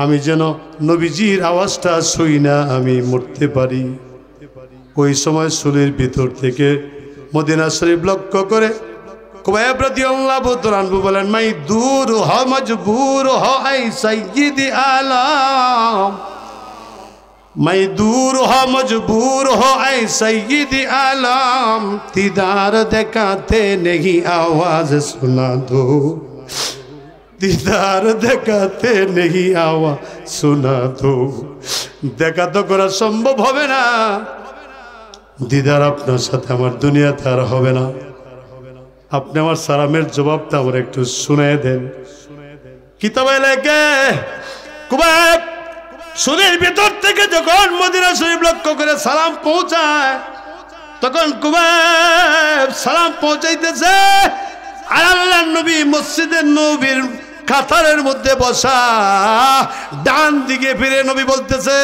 Speaker 1: আমি যেন নবীজির আওয়াজটা শুই না আমি মরতে পারি। ওই সময় সুলির ভিতর থেকে মদিনা শরীফ লক্ষ্য করে কুবাইব রাদিয়াল্লাহু তাআলা আনহু বলেন, মাই দূর হ মজবুর হ আই সাইয়্যিদি আলাম, মাই দূর হ মজবুর হ আই সাইয়্যিদি আলাম, दीदार दिखाते नहीं आवाज सुना दो, दीदार दिखाते नहीं आवाज सुना दो। দেখা তো করা সম্ভব হবে না, দিদার আপনার সাথে আমার দুনিয়াতে আর হবে না। আপনি আমার সালামের জবাবটা আমার একটু শুনিয়ে দেন। কিতাবে লেখে কুবাইব সুরের ভিতর থেকে যখন মদিনা শরীফ লক্ষ্য করে সালাম পৌঁছায়, তখন কুবাইব সালাম পৌঁছাইতেছে, আর আল্লাহর নবী মসজিদের নবীর কাতারের মধ্যে বসা, ডান দিকে ফিরে নবী বলতেছে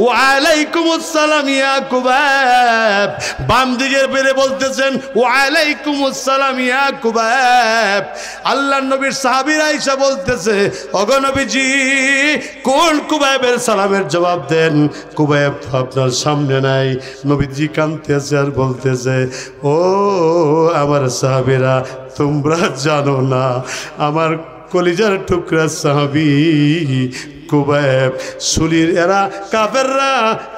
Speaker 1: ওয়া আলাইকুমুস সালাম ইয়া কুবাইব, বাম দিকে ফিরে বলতেছেন ওয়া আলাইকুমুস সালাম ইয়া কুবাইব। আল্লাহর নবীর সাহাবীরা এসে বলতেছে ওগো নবীজি কোন কুবাইবের সালামের জবাব দেন, কুবাইব তো আপনার সামনে নাই। নবীজি কাঁদতেছে আর বলতেছে ও আমার সাহাবীরা, তোমরা জানো না আমার কলিজার টুকরা সাহাবী কুবাইব, সুলির এরা কাফেররা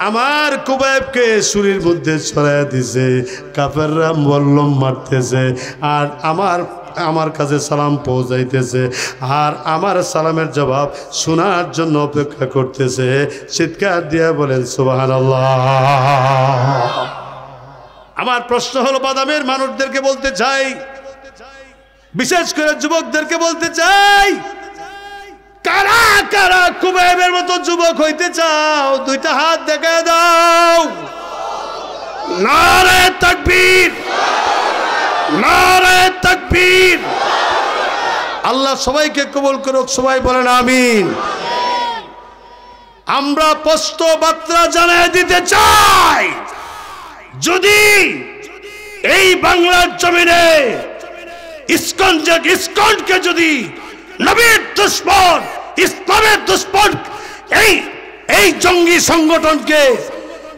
Speaker 1: আমার কুবাইবকে সুলির মধ্যে ছড়াইয়া দিছে, কাফেররা মল্লম মারতেছে আর আমার কাছে সালাম পৌঁছাইতেছে, আর আমার সালামের জবাব শোনার জন্য অপেক্ষা করতেছে। চিৎকার দিয়া বলেন সুবহানাল্লাহ। আমার প্রশ্ন হলো বাদামের মানুষদেরকে বলতে চাই, বিশেষ করে যুবকদেরকে বলতে চাই, কারা কারা কুবাইবের মতো যুবক হইতে চাও? দুইটা হাত দেখায় দাও। নারে তাকবীর, নারে তাকবীর। আল্লাহ সবাইকে কবুল করুক, সবাই বলেন আমিন। আমরা স্পষ্ট বার্তা জানিয়ে দিতে চাই, যদি এই বাংলার জমিনে ইসকনকে যদি নবীর দুশ্মন, ইসলামের দুশ্মন এই জঙ্গি সংগঠনকে,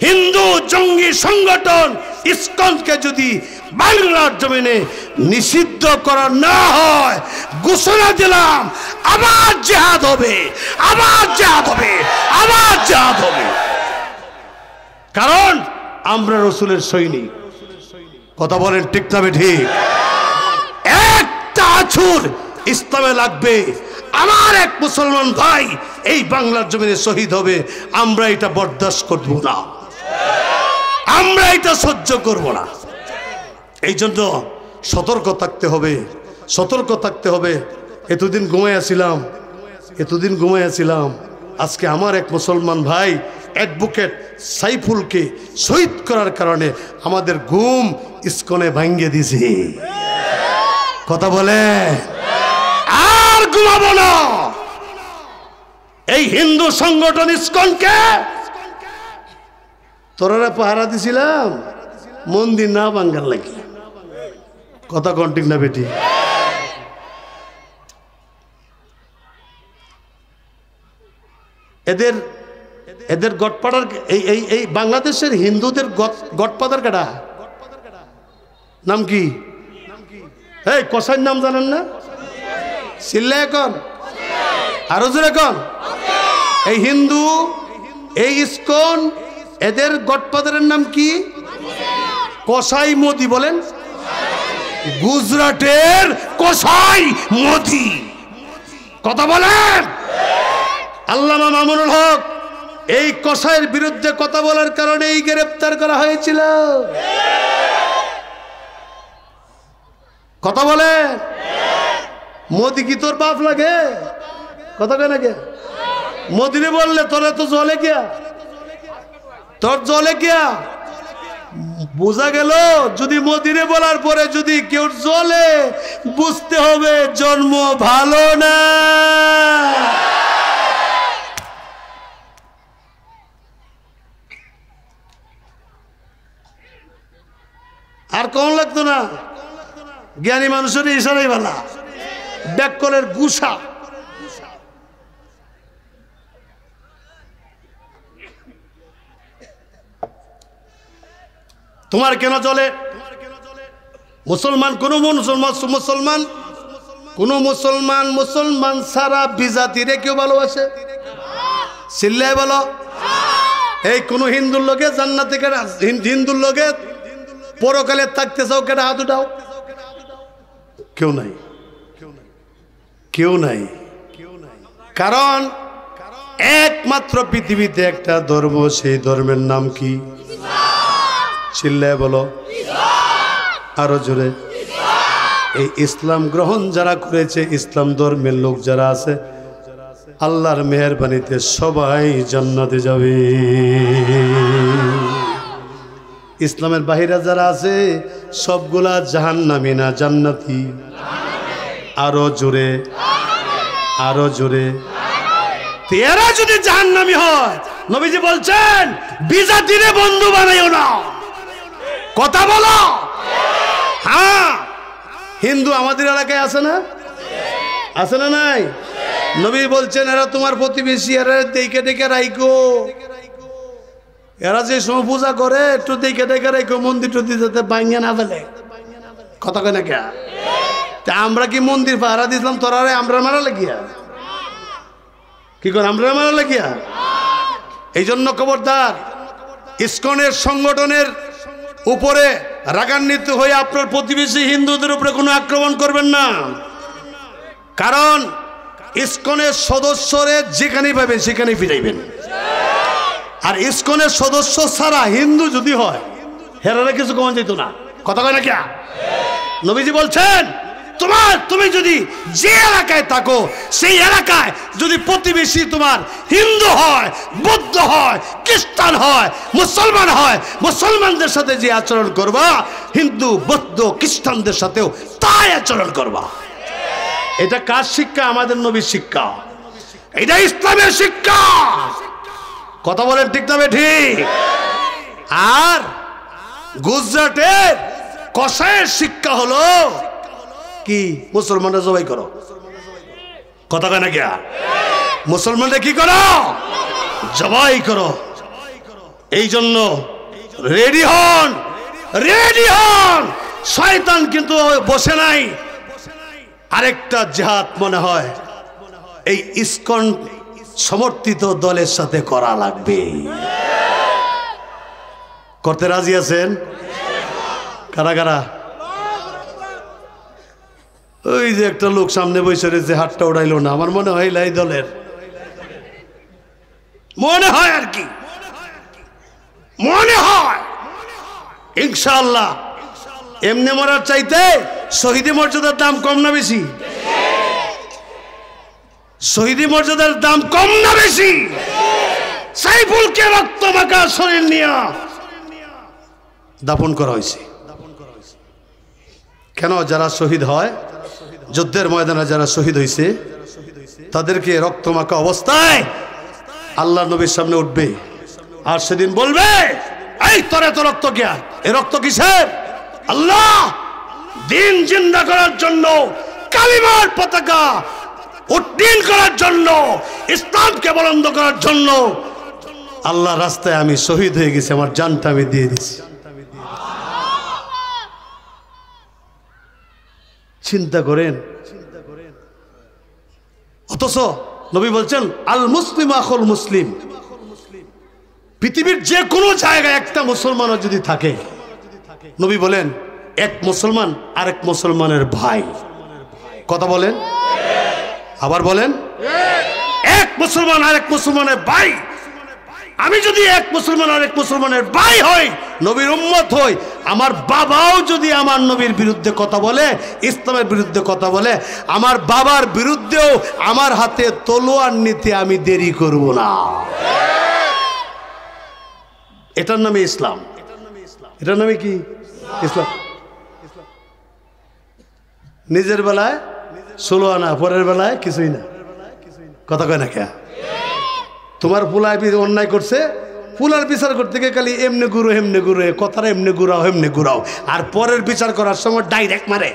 Speaker 1: হিন্দু জঙ্গি সংগঠন ইসকনকে যদি বাংলার জমিনে নিষিদ্ধ করা না হয়, ঘোষণা দিলাম আবার জিহাদ হবে, আবার জিহাদ হবে, আবার জিহাদ হবে। কারণ আমরা রাসূলের সৈনিক। কথা বলেন ঠিক না ঠিক? একটা আছুর ইসলামে লাগবে, আমার এক মুসলমান ভাই এই বাংলার জমিনে শহীদ হবে, আমরা এটা বরদাস্ত করব না, আমরা এটা সহ্য করব না। এই জন্য সতর্ক থাকতে হবে, সতর্ক থাকতে হবে। এতদিন ঘুমাইয়াছিলাম, আজকে আমার এক মুসলমান ভাই অ্যাডভোকেট সাইফুলকে শহীদ করার কারণে আমাদের ঘুম ইসকনে ভাঙ্গে দিছে। কথা বলে আর ঘুমাবো না। এই হিন্দু সংগঠন ইসকনকে তোরা পাহারা দিছিলাম মন্দির না ভাঙ্গার লাগে। কথা কোন ঠিক না বেটি? এদের গডফাদার এই বাংলাদেশের হিন্দুদের গডফাদার কাটা নাম কি? এই কসাইর নাম জানেন না? চিল্লা এখন আরো জোরে এখন। এই হিন্দু, এই ইসকন, এদের গডফাদারের নাম কি? কসাই মোদি। বলেন, গুজরাটের কসাই মোদি। কথা বলেন। আল্লামা মামুনুল হক এই কসাইয়ের বিরুদ্ধে কথা বলার কারণেই গ্রেফতার করা হয়েছিল। কথা বলে। মোদি কি তোর বাপ লাগে? কথা কেন কে? মোদিরে বললে তোরে তো জলে গিয়া, তোর জলে গিয়া। বোঝা গেল যদি মোদিরে বলার পরে যদি কেউ জলে, বুঝতে হবে জন্ম ভালো না। আর কম লাগতো না। জ্ঞানী মানুষের ইশারাই ভালা, ব্যাককলের গুসা। তোমার কেন চলে? মুসলমান কোন মুসলমান সারা বিজাতিরে কেউ ভালোবাসে? চিল্লাই বলো। এই কোন হিন্দুর লোকে জান্নাতে কেডা? হিন্দুর লোকে পরকালে থাকতে চাও কেডা? হাত উঠাও। কেউ নাই, কেউ নাই। কারণ একমাত্র পৃথিবীতে একটা ধর্ম, সেই ধর্মের নাম কি? চিল্লায় বলো আরো জোরে। এই ইসলাম গ্রহণ যারা করেছে, ইসলাম ধর্মের লোক যারা আছে, আল্লাহর মেহেরবানিতে সবাই জান্নাতে যাবে। ইসলামের বাহিরে যারা আছে সবগুলা জাহান্নামী না জান্নাতি? আরো জোরে, আরো জোরে। এরা যদি জাহান্নামী হয়, নবীজি বলছেন বিজাতিরে বন্ধু বানাইও না। কথা বলো। হ্যাঁ, হিন্দু আমাদের এলাকায় আছে না? আছে না নাই? নবী বলছেন এরা তোমার প্রতিবেশী, এরা দেখে দেখে রাইকো। এরা যে সময় পূজা করে একটু দেখে দেখে রাইকো, মন্দির টন্দির যাতে ভাঙিয়ে না ফেলে। কথা কয় না কে? তা আমরা কি মন্দির পাহারা দিয়েছিলাম তোরা আমরা মারা লাগিয়া? কি করে আমরা মারা লাগিয়া? এই জন্য খবরদার, ইসকনের সংগঠনের উপরে রাগান্বিত হয়ে আপনার প্রতিবেশী হিন্দুদের উপরে কোনো আক্রমণ করবেন না। কারণ ইসকনের সদস্যরে যেখানেই পাবেন সেখানেই ফিরাইবেন। আর ইসকনের সদস্য ছাড়া হিন্দু যদি হয়, হেরারা কিছু কমন যেত না। কথা কয় না কে? নবীজি বলছেন তুমি যদি যে এলাকায় থাকো, সেই এলাকায় যদি প্রতিবেশী তোমার হিন্দু হয়, বৌদ্ধ হয়, খ্রিস্টান হয়, মুসলমান হয়, মুসলমানদের সাথে যে আচরণ করবা, হিন্দু বৌদ্ধ খ্রিস্টানদের সাথেও তাই আচরণ করবা। এটা কার শিক্ষা? আমাদের নবীর শিক্ষা। এটা ইসলামের শিক্ষা। কথা বলেন ঠিক না ঠিক? আর গুজরাটের কসাইয়ের শিক্ষা হলো কি? মুসলমানরা জবাই করো। কথা কয় না কে? মুসলমানরা কি করো? জবাই করো। এই জন্য রেডি হন, রেডি হন। শয়তান কিন্তু বসে নাই। আরেকটা জিহাদ মনে হয় এই ইসকন সমর্থিত দলের সাথে করা লাগবে। করতে রাজি আছেন? কারা কারা? ওই যে একটা লোক সামনে বসে রয়েছে, হাতটা উড়াইলো না। আমার মনে হয় লাই দলের, মনে হয় আর কি, মনে হয়। ইনশাআল্লাহ এমনি মরার চাইতে শহীদি মর্যাদার দাম কম না বেশি? শহীদি মর্যাদার দাম কম না বেশি? সাইফুলকে রক্ত মাখা শরীর নিয়ে দাফন করা হয়েছে। কেন? যারা শহীদ হয়, যুদ্ধের ময়দানে যারা শহীদ হয়েছে, তাদেরকে রক্তমাখা অবস্থায় আল্লাহ নবীর সামনে উঠবে, আর সেদিন বলবে, এই তোরে তো রক্ত কে? এ রক্ত কিসের? আল্লাহ দিন জিন্দা করার জন্য, কালিমার পতাকা উড্ডীন করার জন্য, ইসলামকে বুলন্দ করার জন্য আল্লাহ রাস্তায় আমি শহীদ হয়ে গেছি, আমার জানটা আমি দিয়ে দিছি। চিন্তা করেন। অথচ নবী বলছেন আল মুসলিম আখুল মুসলিম, পৃথিবীর যে কোনো জায়গায় একটা মুসলমানও যদি থাকে, নবী বলেন এক মুসলমান আরেক মুসলমানের ভাই। কথা বলেন, আবার বলেন, এক মুসলমান আরেক মুসলমানের ভাই। আমি যদি এক মুসলমান আরেক মুসলমানের ভাই হই, নবীর উম্মত হই, আমার বাবাও যদি আমার নবীর বিরুদ্ধে কথা বলে, ইসলামের বিরুদ্ধে কথা বলে, আমার বাবার বিরুদ্ধেও আমার হাতে তলোয়ার নিতে আমি দেরি করব না। এটার নামে ইসলাম। এটার নামে কি? ইসলাম। নিজের বেলায় 16 আনা, পরের বেলায় কিছুই না। কথা কয় না কে? তোমার পুলায় অন্যায় করছে, পুলার বিচার করতে গিয়ে খালি এমনি গুরু হেমনে গুরু, কথাটা এমনি ঘুরাও হেমনে ঘুরাও, আর পরের বিচার করার সময় ডাইরেক্ট মারে।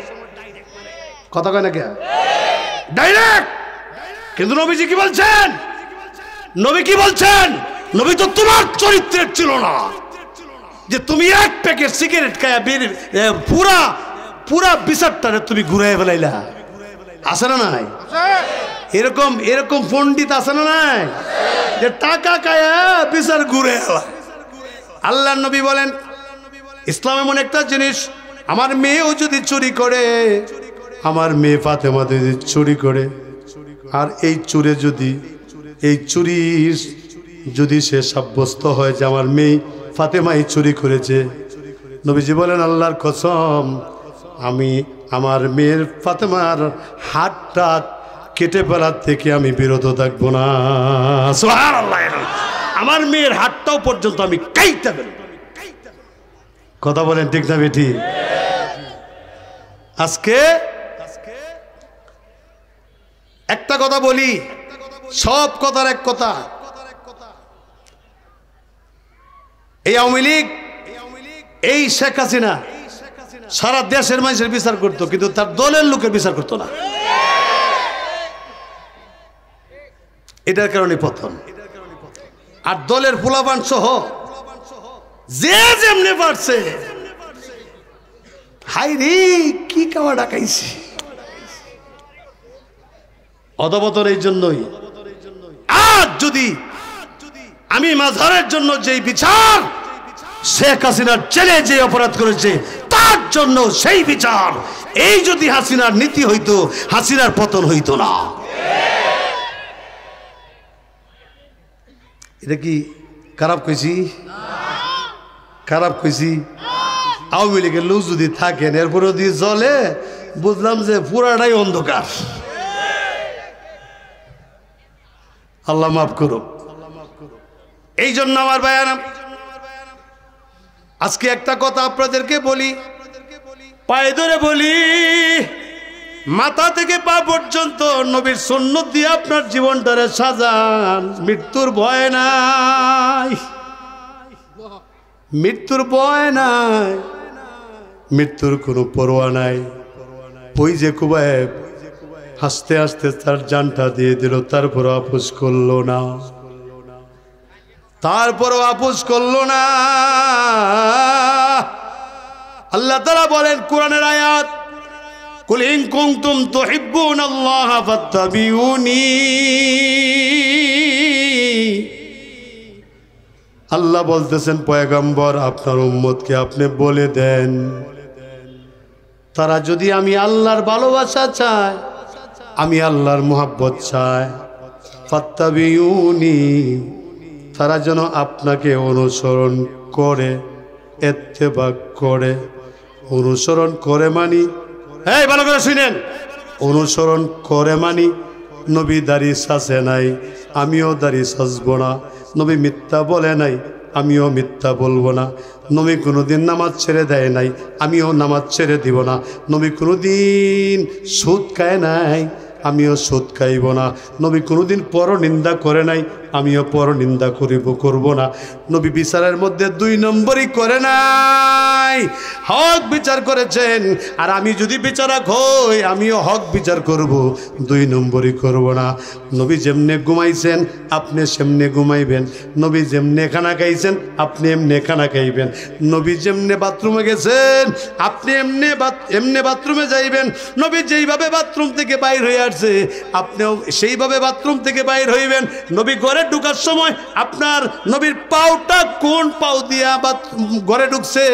Speaker 1: কথা কয় না কে? ডাইরেক্ট। কিন্তু নবীজি কি বলছেন? নবী কি বলছেন? নবী তো তোমার চরিত্রের ছিল না যে তুমি এক প্যাকেট সিগারেট খায়া পুরা পুরা বিচারটারে তুমি ঘুরাই ফেলাইলা। আছে না নাই? এরকম এরকম পণ্ডিত আছে না নাই যে টাকা খায়া বিচার ঘুরে এলা। আল্লাহর নবী বলেন ইসলাম এমন একটা জিনিস, আমার মেয়েও যদি চুরি করে, আমার মেয়ে ফাতেমা যদি চুরি করে, আর এই চুরে যদি এই চুরি যদি সে সাব্যস্ত হয় যে আমার মেয়ে ফাতেমা এই চুরি করেছে, নবীজি বলেন আল্লাহর কসম আমি আমার মেয়ের ফাতেমার হাতটা কেটে ফেলার থেকে আমি বিরত থাকবো না। সুবহানাল্লাহ। আমার মেয়ের হাতটাও পর্যন্ত আমি কাইতে ফেলব। কথা বলেন ঠিক না বেটি? আজকে একটা কথা বলি, সব কথার এক কথা, এই আওয়ামী লীগ, এই শেখ হাসিনা সারা দেশের মানুষের বিচার করতো, কিন্তু তার দলের লোকের বিচার করতো না। এটার কারণে পতন। আর দলের ফুলাবান সহ যে যেমনে পারছে, হাই রে কি কাওয়া ডাকাইছি। অধপতন এই জন্যই। আজ যদি আমি মাঝারের জন্য যেই বিচার, শেখ হাসিনার ছেলে যে অপরাধ করেছে তার জন্য সেই বিচার, এই যদি হাসিনার নীতি হইতো, হাসিনার পতন হইতো না। এটা কি খারাপ কইছি? খারাপ কইছি? আওয়ামী লীগের লোক যদি থাকেন এরপরে যদি জ্বলে, বুঝলাম যে পুরাটাই অন্ধকার। আল্লাহ মাফ করো। এই জন্য আমার ভাইয়ারা, আজকে একটা কথা আপনাদেরকে বলি, পায়ে ধরে বলি, মাথা থেকে পা পর্যন্ত নবীর সুন্নাত দিয়ে আপনার জীবনটারে সাজান। মৃত্যুর ভয় নাই, মৃত্যুর ভয় নাই, মৃত্যুর কোনো পরোয়া নাই। ওই যে কুবায়েব হাসতে হাসতে তার জানটা দিয়ে দিল, তারপরও আপোষ করলো না, তারপরও আপোষ করলো না। আল্লাহ তাআলা বলেন কোরআনের আয়াত, কুল ইন কুনতুম তুহিব্বুনাল্লাহা ফাত্তাবিউনি। আল্লাহ বলতেছেন পয়গম্বর আপনার উম্মতকে আপনি বলে দেন, তারা যদি আমি আল্লাহর ভালোবাসা চায়, আমি আল্লাহর মুহাব্বত চায়, ফাত্তাবিউনি, তারা যেন আপনাকে অনুসরণ করে, ইত্তেবা করে। অনুসরণ করে মানি, এই ভালো করে শুনেন, অনুসরণ করে মানি নবী দাড়ি সাজে নাই, আমিও দাড়ি সাজবো না। নবী মিথ্যা বলে নাই, আমিও মিথ্যা বলবো না। নবী কোনোদিন নামাজ ছেড়ে দেয় নাই, আমিও নামাজ ছেড়ে দিব না। নবী কোনোদিন সুদ খায় নাই, আমিও সুদ খাইব না। নবী কোনোদিন পরনিন্দা করে নাই, আমিও পরনিন্দা করব না। নবী বিচারের মধ্যে 2 নম্বরই করে নাই, হক বিচার করেছেন। আর আমি যদি বিচারক হই, আমিও হক বিচার করব, 2 নম্বরই করব না। নবী যেমনে ঘুমাইছেন আপনি সেমনে ঘুমাইবেন, নবী যেমনে খানা খাইছেন আপনি এমনে খানা খাইবেন, নবী যেমনে বাথরুমে গেছেন আপনি এমনে বাথরুমে যাইবেন, নবী যেইভাবে বাথরুম থেকে বাইর হয়ে আসছে আপনিও সেইভাবে বাথরুম থেকে বাইর হইবেন। নবী ঘরে ঘরে ঢোকার সময় আপনার নবীর পাওটা কোন পাও দিয়া বা ঘরে ঢুকছে,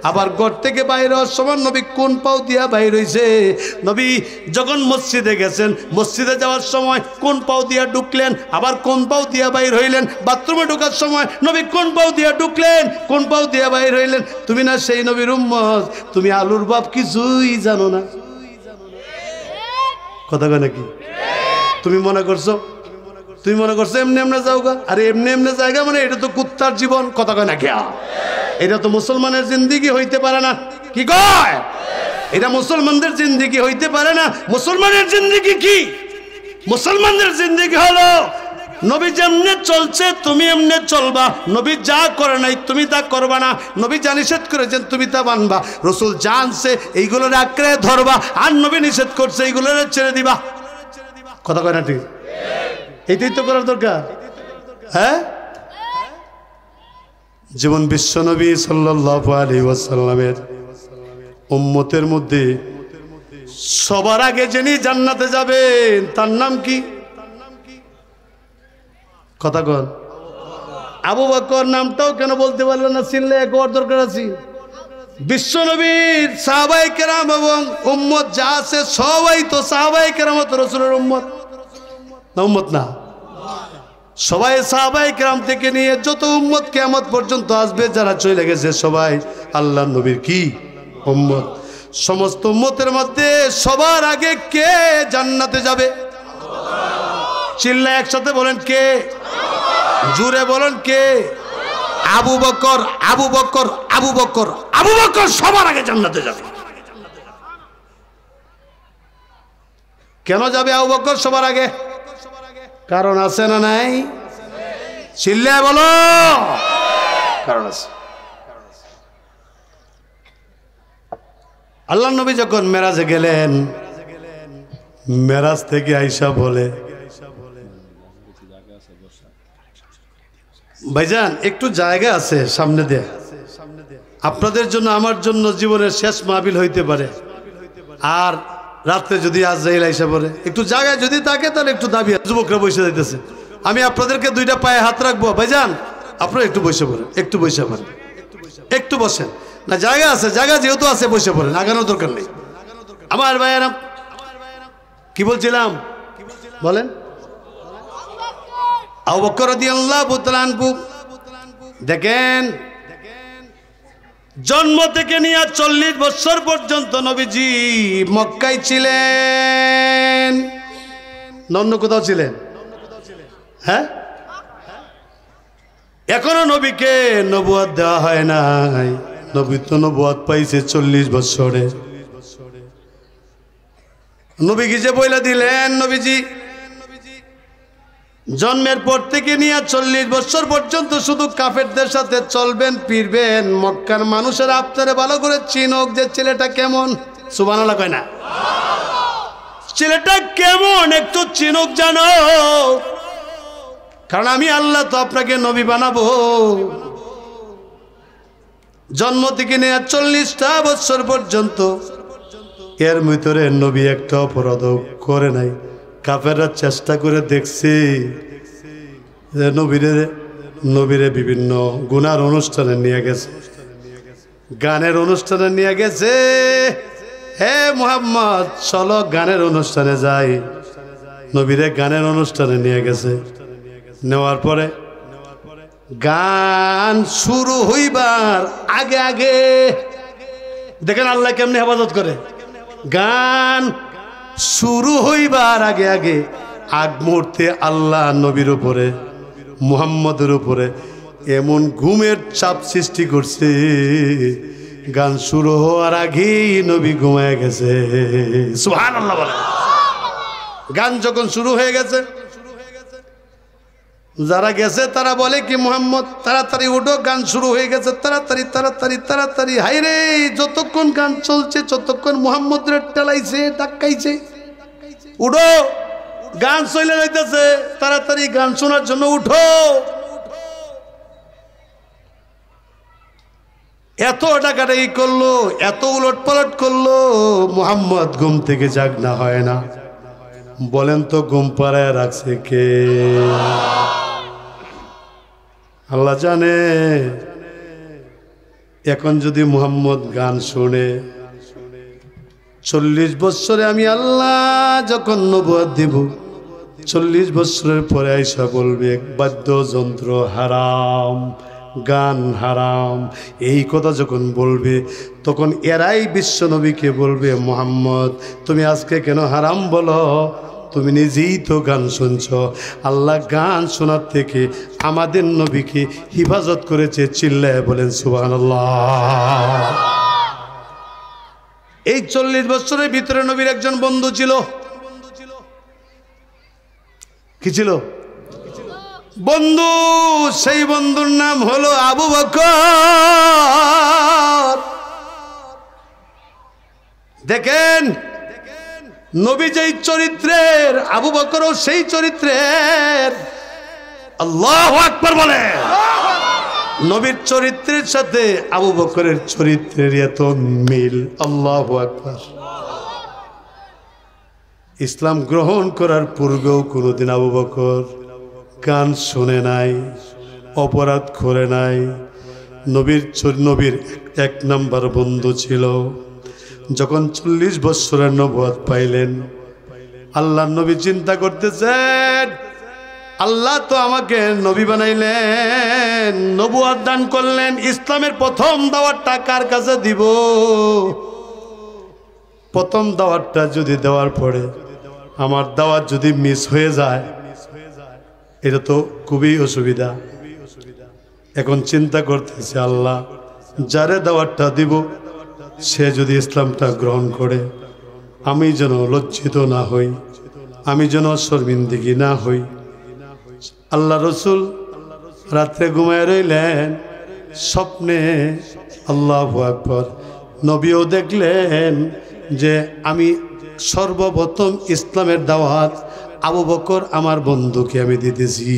Speaker 1: আবার ঘর থেকে বাইরে হওয়ার সময় নবী কোন পাও দিয়া বাইর হইছে। নবী যখন মসজিদে গেছেন, মসজিদে যাওয়ার সময় কোন পাও দিয়া ঢুকলেন, আবার কোন পাও দিয়া বাইর হইলেন। বাথরুমে ঢোকার সময় নবী কোন পাও দিয়া ঢুকলেন, কোন পাও দিয়া বাইর হইলেন। তুমি না সেই নবীর উম্মত, তুমি আলুর বাপ কিছুই জানো না। কথা কয় নাকি? তুমি মনে করছো এমনি এমনি যাওগা, আরে এমনি এমনি জায়গা মানে এটা তো কুত্তার জীবন। কথা কয় নাকি? এটা তো মুসলমানের জিন্দিগি হইতে পারে না। কি কয়? এটা মুসলমানদের জিন্দিগি হইতে পারে না। মুসলমানের জিন্দিগি কি? মুসলমানদের জিন্দিগি হলো নবী যেমনে চলছে তুমি এমনে চলবা, নবী যা করে নাই তুমি তা করবা না, নবী যা নিষেধ করেছেন তুমি তা মানবা, রসুল যা আনছে এইগুলোর আঁকড়ে ধরবা, আর নবী নিষেধ করছে এইগুলোর ছেড়ে দিবা। কথা কয় না ঠিক? এইটাই তো করার দরকার। হ্যাঁ, যেমন বিশ্বনবী সাল্লাল্লাহু আলাইহি ওয়াসাল্লামের উম্মতের মধ্যে সবার আগে যিনি জান্নাতে যাবেন তার নাম কি? কথা কন। আবু বকর নামটাও কেন বলতে পারলেন না? চিনলে একবার দরকার আছে। বিশ্বনবীর সাহাবায়ে কেরাম এবং উম্মত যা আছে সবাই তো সাহাবায়ে কেরাম তো রাসূলের উম্মত না? উম্মত না? সবাই সাহাবায়ে কেরাম থেকে নিয়ে যত উম্মত কিয়ামত পর্যন্ত আসবে যারা চলে গেছে সবাই আল্লাহর নবীর কি উম্মত। সমস্ত উম্মতের মধ্যে সবার আগে কে জান্নাতে যাবে? চিল্লা একসাথে বলেন কে? জোরে বলেন কে? আবু বকর। আবু বকর, আবু বকর, আবু বকর সবার আগে জান্নাতে যাবে। কেন যাবে আবু বকর সবার আগে? কারণ আছে না নাই? চিল্লায় বলো। কারণ আছে। আল্লাহর নবী যখন মেরাজে গেলেন, মেরাজ থেকে আয়েশা বলে, ভাইজান একটু জায়গা আছে সামনে দিয়ে, আপনাদের জন্য আমার জন্য জীবনের শেষ মাহফিল হইতে পারে, আর রাত্রে যদি আজরাইল আয়েশা বলে একটু জায়গায় যদি থাকে তাহলে একটু দাবি। যুবকরা বসে যাইতেছে, আমি আপনাদেরকে দুইটা পায়ে হাত রাখবো, ভাইজান আপনারা একটু বসে পড়েন, একটু বসে পড়েন, একটু বসেন না, জায়গা আছে, জায়গা যেহেতু আছে বসে পড়েন, আগানোর দরকার নেই। আমার ভাইয়েরা কি বলছিলাম বলেন? আবু বকর রাদিয়াল্লাহু তাআলা আনহু দেখেন, জন্ম থেকে নিয়ে 40 বছর পর্যন্ত নবীজি মক্কায় ছিলেন। অন্য কোথাও ছিলেন? হ্যাঁ, এখনো নবীকে নবুয়ত দেওয়া হয় নাই। নবী তো নবুয়ত পাইছে 40 বছরে। নবীকে যে বইলা দিলেন, নবীজি জন্মের পর থেকে নিয়ে 40 বছর পর্যন্ত শুধু কাফেরদের সাথে চলবেন ফিরবেন। মক্কার মানুষেরা আপনারে ভালো করে চিনুক যে ছেলেটা কেমন। সুবহানাল্লাহ কয় না? ছেলেটা কেমন একটু চিনুক জানো, কারণ আমি আল্লাহ তো আপনাকে নবী বানাবো। জন্ম থেকে নিয়ে 40টা বছর পর্যন্ত এর ভিতরে নবী একটা অপরাধ করে নাই। কাফেররা চেষ্টা করে দেখছে যে নবীরে বিভিন্ন গুনার অনুষ্ঠানে নিয়ে গেছে, গানের অনুষ্ঠানে নিয়ে গেছে। হে মুহাম্মদ চলো গানের অনুষ্ঠানে যাই। নবীরে গানের অনুষ্ঠানে নিয়ে গেছে। নেওয়ার পরে গান শুরু হইবার আগে আগে দেখেন আল্লাহ কেমনে হেফাজত করে। গান শুরু হইবার আগে আগে আগ মুহূর্তে আল্লাহ নবীর উপরে, মুহাম্মদের উপরে এমন ঘুমের চাপ সৃষ্টি করছে, গান শুরু হওয়ার আগেই নবী ঘুমায় গেছে। সুবহানাল্লাহ বলে। গান যখন শুরু হয়ে গেছে, যারা গেছে তারা বলে কি মুহাম্মদ তাড়াতাড়ি উঠো, গান শুরু হয়ে গেছে, তাড়াতাড়ি তাড়াতাড়ি তাড়াতাড়ি। হাইরে যতক্ষণ গান চলছে ততক্ষণ মুহাম্মদের টেলাইছে, ডাকাইছে, উঠো গান চলে যাইতেছে, তাড়াতাড়ি গান শোনার জন্য উঠো। এত ডাকাডাকি করলো, এত উলট পালট করলো, মুহাম্মদ ঘুম থেকে জাগনা হয় না। বলেন তো ঘুম পাড়ায় রাখছে কে? আল্লাহ জানে এখন যদি মুহাম্মদ গান শুনে 40 বছরে আমি আল্লাহ যখন নবুয়ত দিব 40 বছরের পরে আইসা বলবে বাদ্যযন্ত্র হারাম, গান হারাম, এই কথা যখন বলবে তখন এরাই বিশ্বনবীকে বলবে মুহাম্মদ তুমি আজকে কেন হারাম বলো? তুমি নিজেই তো গান শুনছ। আল্লাহ গান শোনার থেকে আমাদের নবীকে হিফাজত করেছে। চিল্লায় বলেন সুবহানাল্লাহ। এই 40 বছরের ভিতরে নবীর একজন বন্ধু ছিল। কি ছিল? বন্ধু। সেই বন্ধুর নাম হলো আবু বকর। দেখেন নবী যেই চরিত্রের, আবু বকরও সেই চরিত্রের। আল্লাহু আকবার বলে। নবীর চরিত্রের সাথে আবু বকরের চরিত্রের এত মিল। আল্লাহু আকবার। ইসলাম গ্রহণ করার পূর্বেও কোনোদিন আবু বকর গান শুনে নাই, অপরাধ করে নাই। নবীর 1 নাম্বার বন্ধু ছিল। যখন 40 বছরের নবুয়ত পাইলেন, আল্লাহ নবী চিন্তা করতেছেন আল্লাহ তো আমাকে নবী বানাইলেন, নবুয়ত দান করলেন, ইসলামের প্রথম দাওয়াতটা কার কাছে দিব? প্রথম দাওয়াতটা যদি দেওয়ার পরে আমার দাওয়াত যদি মিস হয়ে যায়, এটা তো খুবই অসুবিধা। এখন চিন্তা করতেছে আল্লাহ যারে দাওয়াতটা দিব সে যদি ইসলামটা গ্রহণ করে আমি যেন লজ্জিত না হই, আমি যেন শর্মিন্দগি না হই। আল্লাহ রসুল রাত্রে ঘুমায় রইলেন, স্বপ্নে আল্লাহু আকবার নবীও দেখলেন যে আমি সর্বপ্রথম ইসলামের দাওয়াত আবু বকর আমার বন্ধুকে আমি দিতেছি।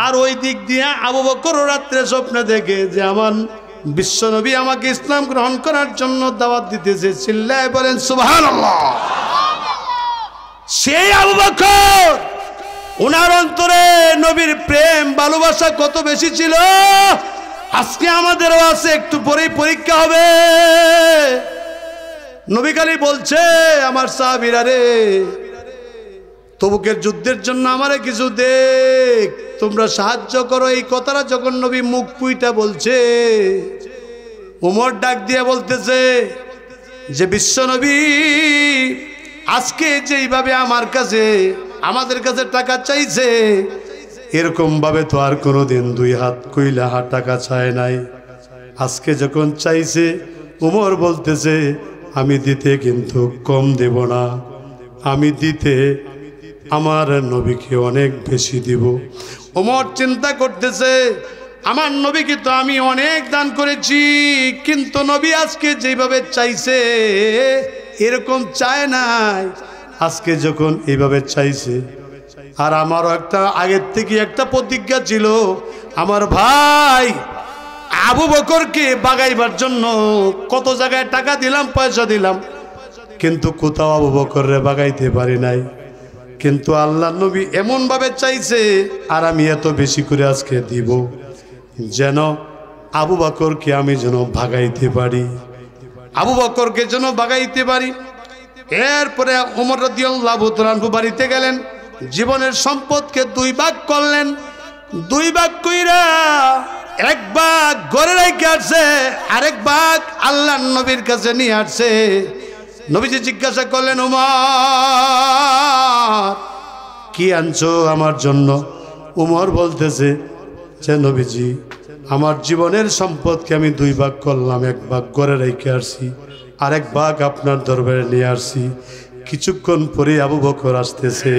Speaker 1: আর ওই দিক দিয়ে আবু বকর রাত্রে স্বপ্নে দেখে যে আমার বিশ্বনবী আমাকে ইসলাম গ্রহণ করার জন্য দাওয়াত দিতেছে। চিল্লায় বলেন সুবহানাল্লাহ। সেই আবু বকর, ওনার অন্তরে নবীর প্রেম ভালোবাসা কত বেশি ছিল। আজকে আমাদেরও আছে, একটু পরেই পরীক্ষা হবে। নবী খালি বলছে আমার সাহাবীরা রে, তবুকের যুদ্ধের জন্য আমারে কিছু দেখ, তোমরা সাহায্য করো। এই কথাটা যখন নবী মুখ পুইটা বলছে, উমর ডাক দিয়ে বলতেছে যে বিশ্বনবী আজকে যেইভাবে আমাদের কাছে টাকা চাইছে, এরকম ভাবে তো আর কোনোদিন 2 হাত কইলা টাকা চায় নাই। আজকে যখন চাইছে, উমর বলতেছে আমি দিতে কিন্তু কম দেব না, আমি দিতে আমার নবীকে অনেক বেশি দিব। ওমর চিন্তা করতেছে আমার নবীকে তো আমি অনেক দান করেছি, কিন্তু নবী আজকে যেভাবে চাইছে এরকম চায় নাই। আজকে যখন এইভাবে চাইছে, আর আমারও একটা আগের থেকে একটা প্রতিজ্ঞা ছিল, আমার ভাই আবু বকরকে বাগাইবার জন্য কত জায়গায় টাকা দিলাম, পয়সা দিলাম, কিন্তু কোথাও আবু বকররে বাগাইতে পারি নাই। কিন্তু আল্লাহ নবী এমন ভাবে চাইছে, আর আমি এত বেশি করে আজকে দিব যেন আবু বকরকে আমি যেন ভাগাইতে পারি, আবু বকরকে যেন বাগাইতে পারি। এরপরে ওমর রাদিয়াল্লাহু তাআলা বাড়িতে গেলেন, জীবনের সম্পদকে 2 ভাগ করলেন। 2 ভাগ কইরা 1 ভাগ ঘরে রেখে আসছে, আরেক ভাগ আল্লাহর নবীর কাছে নিয়ে আসছে। নবীজি জিজ্ঞাসা করলেন উমর কি আনছো আমার জন্য? উমর বলতেছে যে নবীজি আমার জীবনের সম্পদকে আমি 2 ভাগ করলাম, 1 ভাগ ঘরে রেখে আসছি, আরেক ভাগ আপনার দরবারে নিয়ে আসছি। কিছুক্ষণ পরে আবু বকর আসতেছে।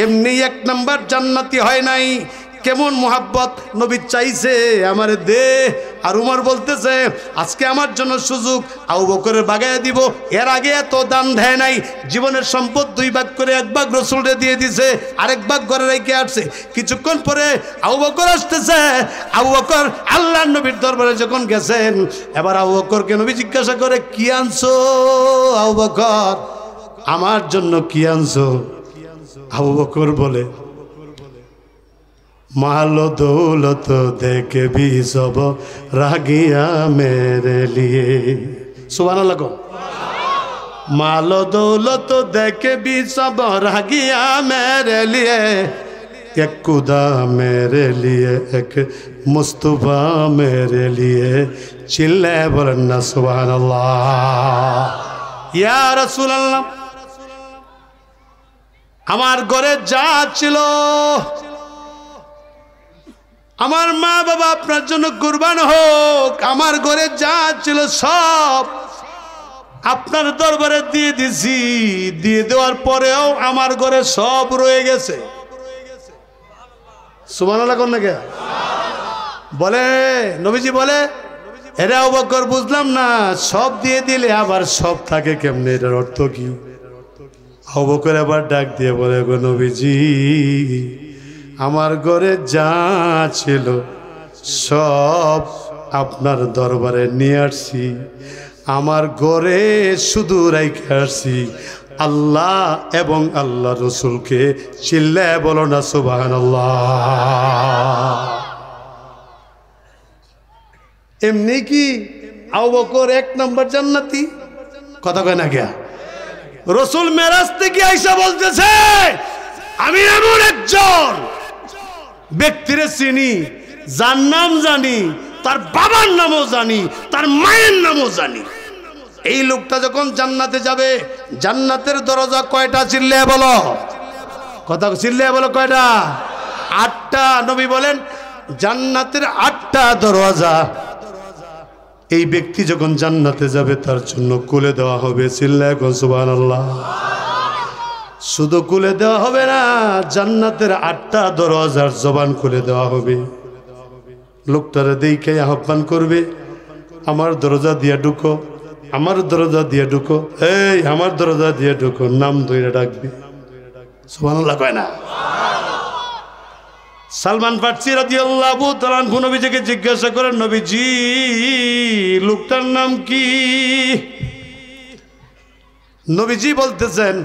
Speaker 1: এমনি 1 নাম্বার জান্নাতি হয় নাই, কেমন মোহাব্বত নবী চাইছে আমার দে। আর উমর বলতেছে আজকে আমার জন্য সুযোগ, আবু বকরের বাগায় দিব। এর আগে এত দান দেয় নাই, জীবনের সম্পদ 2 ভাগ করে 1 ভাগ রসুলরে দিয়ে দিছে, আরেক ভাগ ঘরে রেখে আসছে। কিছুক্ষণ পরে আবু বকর আসতেছে। আবু বকর আল্লাহর নবীর দরবারে যখন গেছেন, এবার আবু বকরকে নবী জিজ্ঞাসা করে কি আনছো? আবু বকর আমার জন্য কি আনছো? আবু বকর বলে माल दौलत देके भी सब रागिया मेरे लिए। सुभान अल्लाह को। माल दौलत देके भी सब रागिया मेरे लिए, एक खुदा मेरे लिए, एक मुस्तफा मेरे लिए। चिल्ले बोलना सुभान अल्लाह। या रसूल अल्लाह, আমার ঘরে যা ছিল, আমার মা বাবা আপনার জন্য কুরবান হোক, আমার ঘরে যা ছিল সব আপনার দরবারে দিয়ে দিছি। দিয়ে দেওয়ার পরেও আমার ঘরে সব রয়ে গেছে। সুবহানাল্লাহ কোন নাকি বলে নবীজি বলে, এরে আবু বকর বুঝলাম না, সব দিয়ে দিলে আবার সব থাকে কেমনে, এটার অর্থ কি? আবু বকর আবার ডাক দিয়ে বলে, গো নবীজি, আমার ঘরে যা ছিল সব আপনার দরবারে নিয়ে আসছি। আমার ঘরে শুধু রাইখে আসছি আল্লাহ এবং আল্লাহ রসুলকে। চিল্লায় বলো না সুবহানাল্লাহ। এমনি কি আবু বকর এক নম্বর জান্নাতি? কথা কয় না গিয়া রসুল মেরাজ থেকে আইসা বলতেছে, আমি এমন একজন ব্যক্তিরে চিনি, যার নাম জানি, তার বাবার নামও জানি, তার মায়ের নামও জানি। এই লোকটা যখন জান্নাতে যাবে, জান্নাতের দরজা কয়টা? চিল্লে বলো, কথা চিল্লে বলো কয়টা? 8টা। নবী বলেন জান্নাতের 8টা দরজা। এই ব্যক্তি যখন জান্নাতে যাবে তার জন্য খুলে দেওয়া হবে। চিল্লায় সুবহানাল্লাহ। শুধু খুলে দেওয়া হবে না, জান্নাতের 8টা দরজার জবান খুলে দেওয়া হবে। লোকটারে দেখে আহ্বান করবে, আমার দরজা দিয়ে ঢুকো, আমার দরজা দিয়ে ঢুকো, এই আমার দরজা দিয়ে ঢুকো। নাম ধরে ডাকবে। সুবহানাল্লাহ কয় না? সালমান ফারসি রাদিয়াল্লাহু তাআলা আনহু নবীজিকে জিজ্ঞাসা করেন, নবীজি লোকটার নাম কি? নবীজি বলতেছেন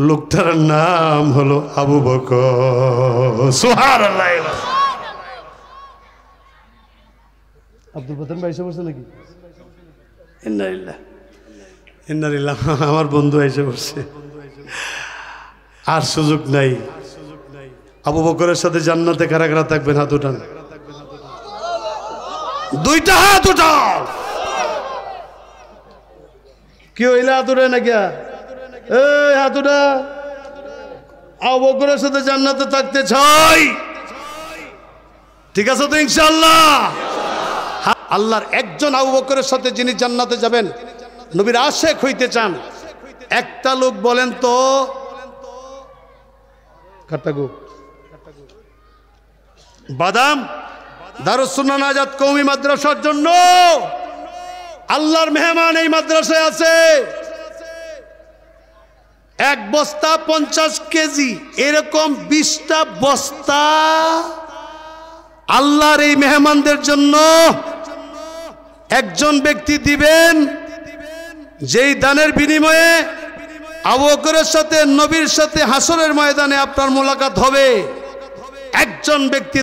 Speaker 1: লোকটার নাম হলো আবু বকর। সুবহানাল্লাহ। আব্দুল প্রধান ভাই এসে বসছে নাকি? ইন্নালিল্লাহ। আমার বন্ধু এসে বসছে, আর সুযোগ নাই। আবু বকরের সাথে জান্নাতে কারা কারা থাকবেন? হাত উঠান, 2টা হাত উঠাও। কি হইলে হাত উঠে না গিয়া? এই হাত উঠা। আবু বকরের সাথে জান্নাতে থাকতে চাই, ঠিক আছে তো ইনশাআল্লাহ? আল্লাহর একজন আবু বকরের সাথে যিনি জান্নাতে যাবেন, নবীর আশেক হইতে চান, একটা লোক বলেন তো। কাটাগো বাদাম দারুস সুন্নাহ নাজাত কওমি মাদ্রাসার জন্য আল্লাহর মেহমান এই মাদ্রাসায় আছে। 1 বস্তা 50 কেজি, এরকম 20টা বস্তা আল্লাহর এই মেহমানদের জন্য একজন ব্যক্তি দিবেন, যেই দানের বিনিময়ে আবু বকরের সাথে নবীর সাথে হাসরের ময়দানে আপনার মোলাকাত হবে। একজন ব্যক্তি